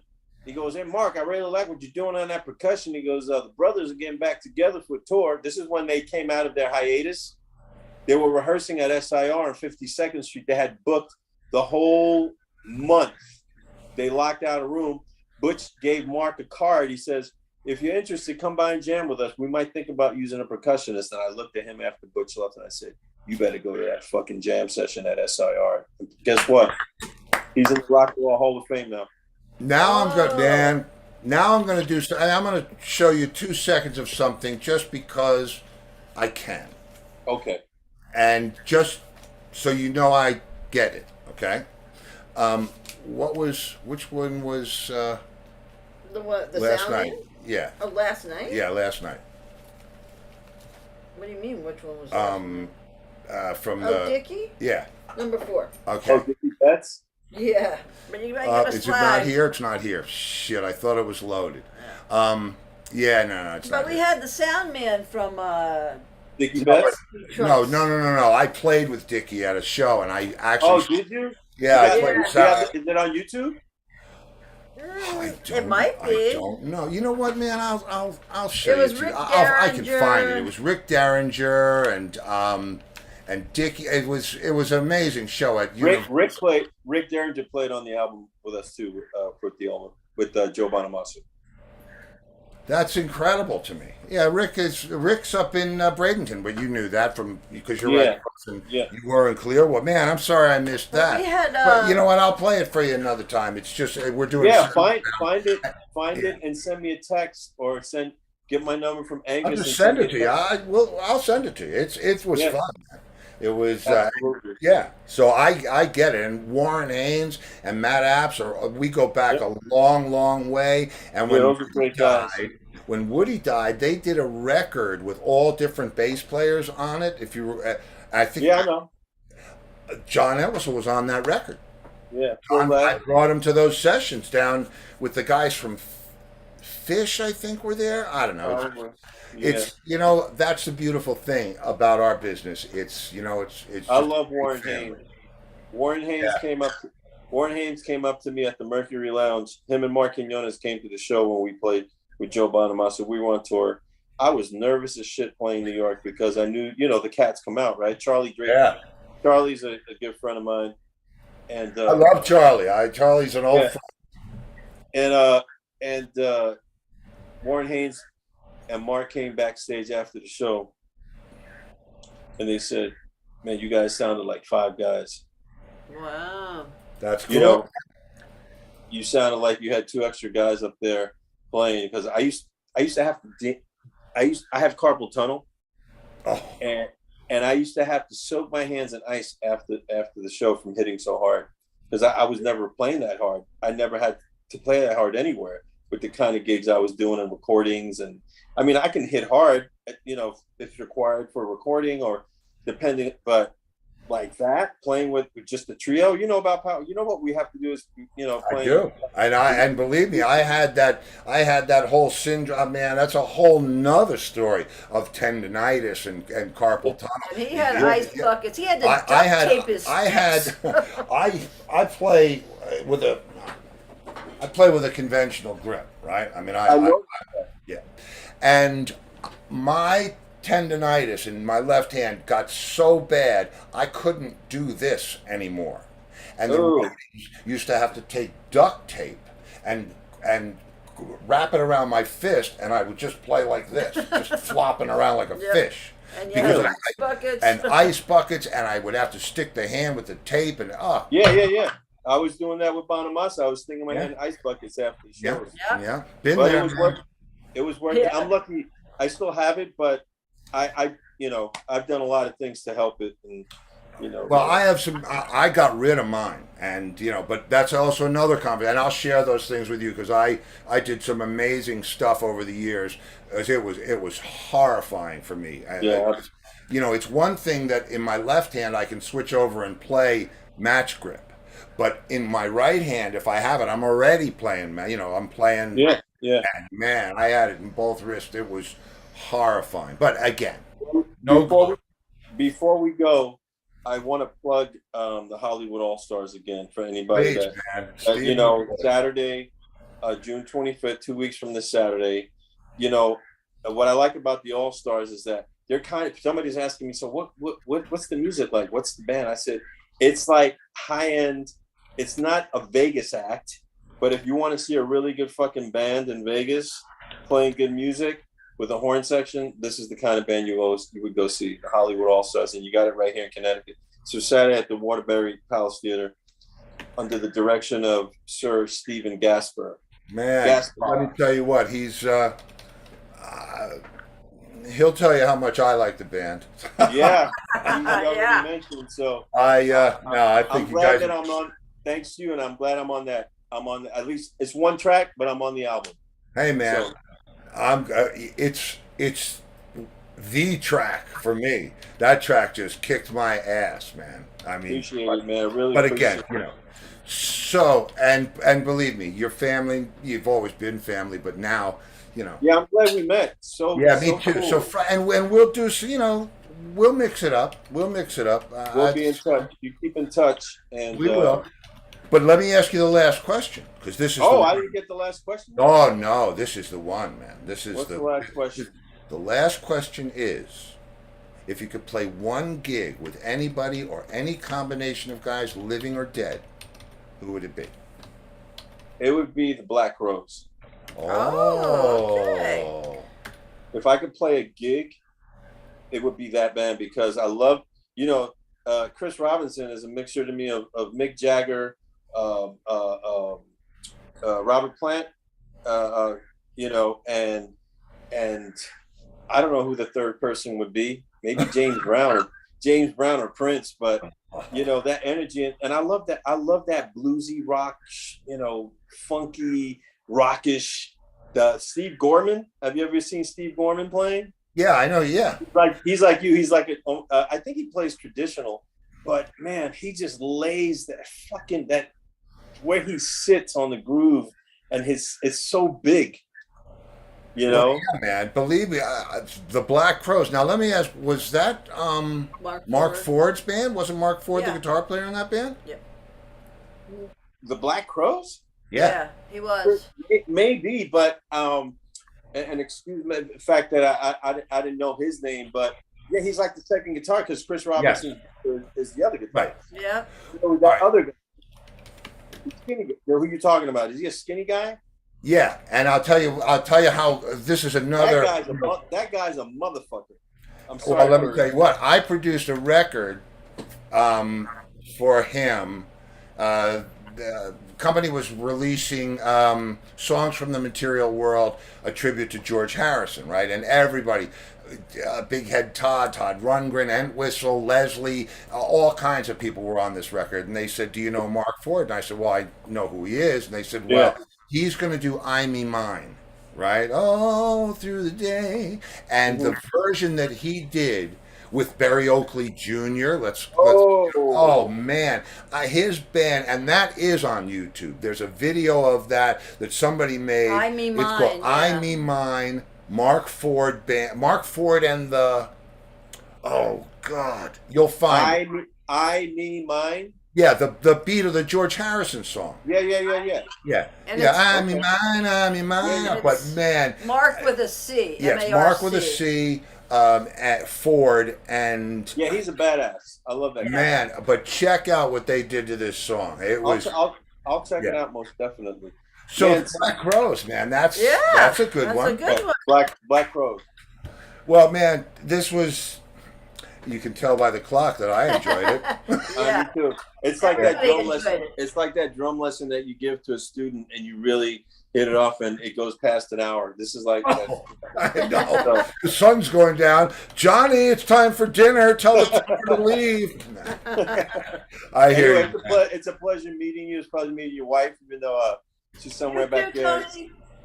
He goes, "Hey, Mark, I really like what you're doing on that percussion." He goes, "The brothers are getting back together for a tour." This is when they came out of their hiatus. They were rehearsing at SIR on 52nd Street. They had booked the whole month. They locked out a room. Butch gave Mark a card. He says, "If you're interested, come by and jam with us. We might think about using a percussionist." And I looked at him after Butch left and I said, "You better go to that fucking jam session at SIR." And guess what? He's in the Rock and Roll Hall of Fame now. Now I'm good, man. Now I'm going to do. I'm going to show you 2 seconds of something just because I can, Okay. and just so you know I get it. Okay. Which one was The last sound night? in? Yeah. Oh, last night? Yeah, last night. What do you mean? Which one was that? From Oh, the Dickie? yeah. Number 4. Okay. Oh, Dickie Betts? Yeah. But you might get a Is it flag. not here? It's not here. Shit, I thought it was loaded. Yeah, no, it's not. But we here. had the sound man from Dickie Betts? No. I played with Dickie at a show, and I actually. Oh, did you? Yeah, I Yeah. played. Is it on YouTube? It might be. I don't know. You know what, man? I'll show It was you. to Rick you. I can Derringer. find it. It was Rick Derringer and Dickie. It was an amazing show at Rick Derringer played on the album with us too, for the Allman with Joe Bonamassa. That's incredible to me. Yeah, Rick's up in Bradenton, but you knew that because you're right. And Yeah. You were in Clearwater. Man, I'm sorry I missed that. We had, but you know what? I'll play it for you another time. It's just we're doing. Yeah, find it, and send me a text or get my number from Angus. I'll just send it to you. I'll send it to you. It was fun. It was yeah. So I get it. And Warren Haynes and Matt Apps we go back a long, long way. And when those are great guys. When Woody died, they did a record with all different bass players on it. If you, I think. Yeah, I know. John Ellison was on that record. Yeah, I brought him to those sessions down with the guys from Fish, I think, were there. I don't know. probably. Yeah, It's that's the beautiful thing about our business. It's it's I just love a big Warren family. Haynes. Warren Haynes Yeah. came up. Warren Haynes came up to me at the Mercury Lounge. Him and Mark Quinones came to the show when we played with Joe Bonamassa. We were on tour. I was nervous as shit playing New York because I knew, the cats come out, right? Charlie Drake. Yeah. Charlie's a good friend of mine, and I love Charlie. Charlie's an old yeah, friend. and Warren Haynes and Mark came backstage after the show, and they said, "Man, you guys sounded like five guys. Wow. That's cool. You know, you sounded like you had two extra guys up there playing." Because I used to have to, I have carpal tunnel, Oh. and I used to have to soak my hands in ice after the show from hitting so hard, because I was never playing that hard. I never had to play that hard anywhere with the kind of gigs I was doing and recordings. And I mean, I can hit hard, if required for recording or depending, but like that, playing with just the trio, about power. You know what we have to do is, I playing. do, and believe me, I had that whole syndrome. Man, that's a whole nother story of tendonitis and carpal tunnel. And he had ice buckets. He had to duct tape his I play with a conventional grip, right? I mean, yeah, and my tendonitis in my left hand got so bad I couldn't do this anymore, and the roadies used to have to take duct tape and wrap it around my fist, and I would just play like this, just flopping around like a fish. And you had ice buckets. And ice buckets, and I would have to stick the hand with the tape, and Yeah. I was doing that with Bonamassa. I was sticking my hand in ice buckets after the shows. Yeah, been But there. it was working. Yeah. I'm lucky. I still have it, but I've done a lot of things to help it, and Well, I have some. I got rid of mine, and but that's also another conversation, and I'll share those things with you because I did some amazing stuff over the years. It was horrifying for me. Yeah. It's one thing that in my left hand I can switch over and play match grip, but in my right hand, if I have it, I'm already playing. I'm playing. Yeah. And man, I had it in both wrists. It was horrifying. But again, before we go, I want to plug the Hollywood All Stars again for anybody Saturday, June 25th, 2 weeks from this Saturday. What I like about the All Stars is that they're somebody's asking me, so what's the music like? What's the band? I said, it's like high end. It's not a Vegas act, but if you want to see a really good fucking band in Vegas playing good music with a horn section, this is the kind of band you would go see, the Hollywood All Stars, and you got it right here in Connecticut. So Saturday at the Waterbury Palace Theater, under the direction of Sir Stephen Gasper. Man, let me tell you what, he'll tell you how much I like the band. Yeah, he already mentioned. So I think I'm glad that I'm on. Thanks to you, and I'm glad I'm on that. I'm on at least it's one track, but I'm on the album. Hey man, it's the track for me. That track just kicked my ass, man. I mean, appreciate it, man. Really. But again, so and believe me, your family. You've always been family, but now, Yeah, I'm glad we met. So yeah, me too. Cool. So and we'll do. We'll mix it up. We'll be in touch. You keep in touch, and we will. But let me ask you the last question, because this is. I didn't get the last question. Oh no, this is the one, man. What's the last question? The last question is, if you could play one gig with anybody or any combination of guys, living or dead, who would it be? It would be the Black Rose. Okay. If I could play a gig, it would be that band, because I love, Chris Robinson is a mixture to me of Mick Jagger, Robert Plant, and I don't know who the third person would be. Maybe James Brown or Prince, but that energy, and I love that bluesy rock, funky rockish. Steve Gorman. Have you ever seen Steve Gorman playing? Yeah, I know. Yeah, he's like you. He's like I think he plays traditional, but man, he just lays that where he sits on the groove, and it's so big, you Well, know. yeah, man. Believe me, the Black Crows. Now, let me ask: was that Mark Ford. Ford's band? Wasn't Mark Ford the Yeah. guitar player in that band? Yep. The Black Crows? Yeah, he was. It may be, but and excuse me the fact that I didn't know his name, but yeah, he's like the second guitar because Chris Robinson is the other guitar. Right. Yeah. So that other guy, the skinny guy. Who you talking about? Is he a skinny guy? Yeah, and I'll tell you how this is another. That guy's a motherfucker. I'm sorry. Well, let me tell you what. I produced a record for him. The company was releasing songs from the material world, a tribute to George Harrison, right? And everybody, Big Head Todd Rundgren, Entwistle, Leslie, all kinds of people were on this record. And they said, "Do you know Mark Ford?" And I said, "Well, I know who he is." And they said, "Well, he's going to do I Me Mine, right? Oh, through the day." And the version that he did with Barry Oakley Jr. Oh man, his band, and that is on YouTube. There's a video of that somebody made. I Me Mine. It's called yeah. I Me Mine. Mark Ford band. Mark Ford and the. Oh God, you'll find. I Me Mine. Yeah, the beat of the George Harrison song. Yeah. Yeah, And I Me Mine, I Me Mine. Yeah, but man, Mark with a C. yes, M-A-R-C. Mark with a C. At Ford and yeah, he's a badass. I love that guy. Man, but check out what they did to this song. It was I'll check it out most definitely. so Man, Black Crows, man. That's a good that's one. A good one. Black Crows. Well, man, this was. You can tell by the clock that I enjoyed it. Yeah. Me too. It's like Everybody that drum enjoyed lesson. it. It's like that drum lesson that you give to a student and you really hit it off and it goes past an hour. This is like Oh, I know. The sun's going down. Johnny, it's time for dinner. Tell the teacher to leave. I hear anyway, you. it's a pleasure meeting you. It's probably meeting your wife, even though she's somewhere back there.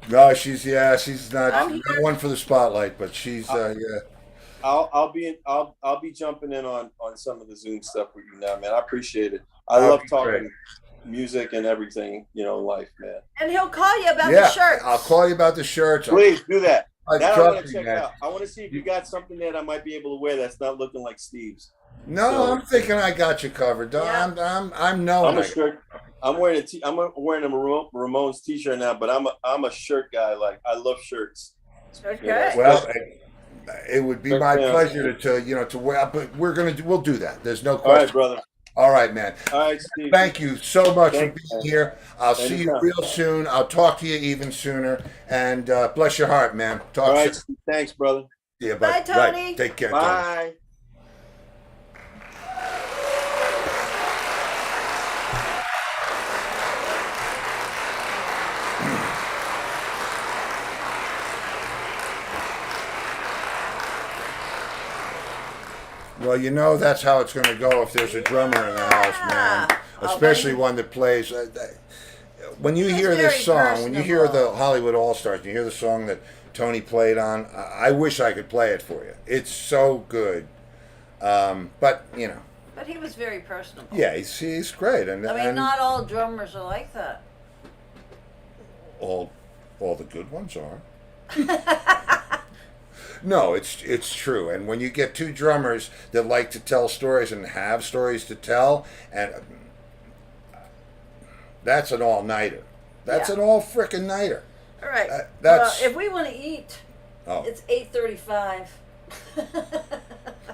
No, she's not one for the spotlight, but she's yeah. I'll be jumping in on some of the Zoom stuff with you now, man. I appreciate it. I love talking music and everything, in life, man. And he'll call you about the shirts. I'll call you about the shirts. Please do that. That I want to check man. out. I want to see if you got something that I might be able to wear that's not looking like Steve's. No, I'm thinking I got you covered. Yeah. I'm knowing. I'm a shirt. I'm wearing a Ramones t-shirt now, but I'm a shirt guy. Like I love shirts. Okay. Well, it would be my pleasure to wear, but we'll do that. There's no question. All right, brother. All right, man. All right, Steve. Thank you so much for being here. I'll see you Anytime. real soon. I'll talk to you even sooner. And bless your heart, man. Talk All right, soon. Steve. Thanks, brother. Yeah, Bye, Tony. Right. Take care, Tony. Bye. Well, that's how it's going to go if there's a drummer in the house, man. Especially one that plays. When you hear this song, when you hear the Hollywood All-Stars, you hear the song that Tony played on, I wish I could play it for you. It's so good. But But he was very personable. Yeah, he's great. And not all drummers are like that. All the good ones are. No, it's true. And when you get two drummers that like to tell stories and have stories to tell, and that's an all-nighter. That's an all-frickin' nighter. All right. Well, if we want to eat, it's 8:35.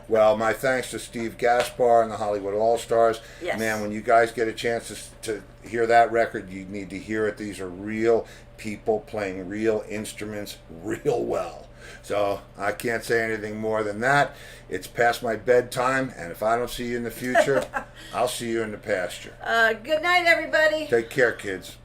Well, my thanks to Steve Gaspar and the Hollywood All-Stars. Yes. Man, when you guys get a chance to hear that record, you need to hear it. These are real people playing real instruments real well. So I can't say anything more than that. It's past my bedtime, and if I don't see you in the future, I'll see you in the pasture. Good night, everybody. Take care, kids.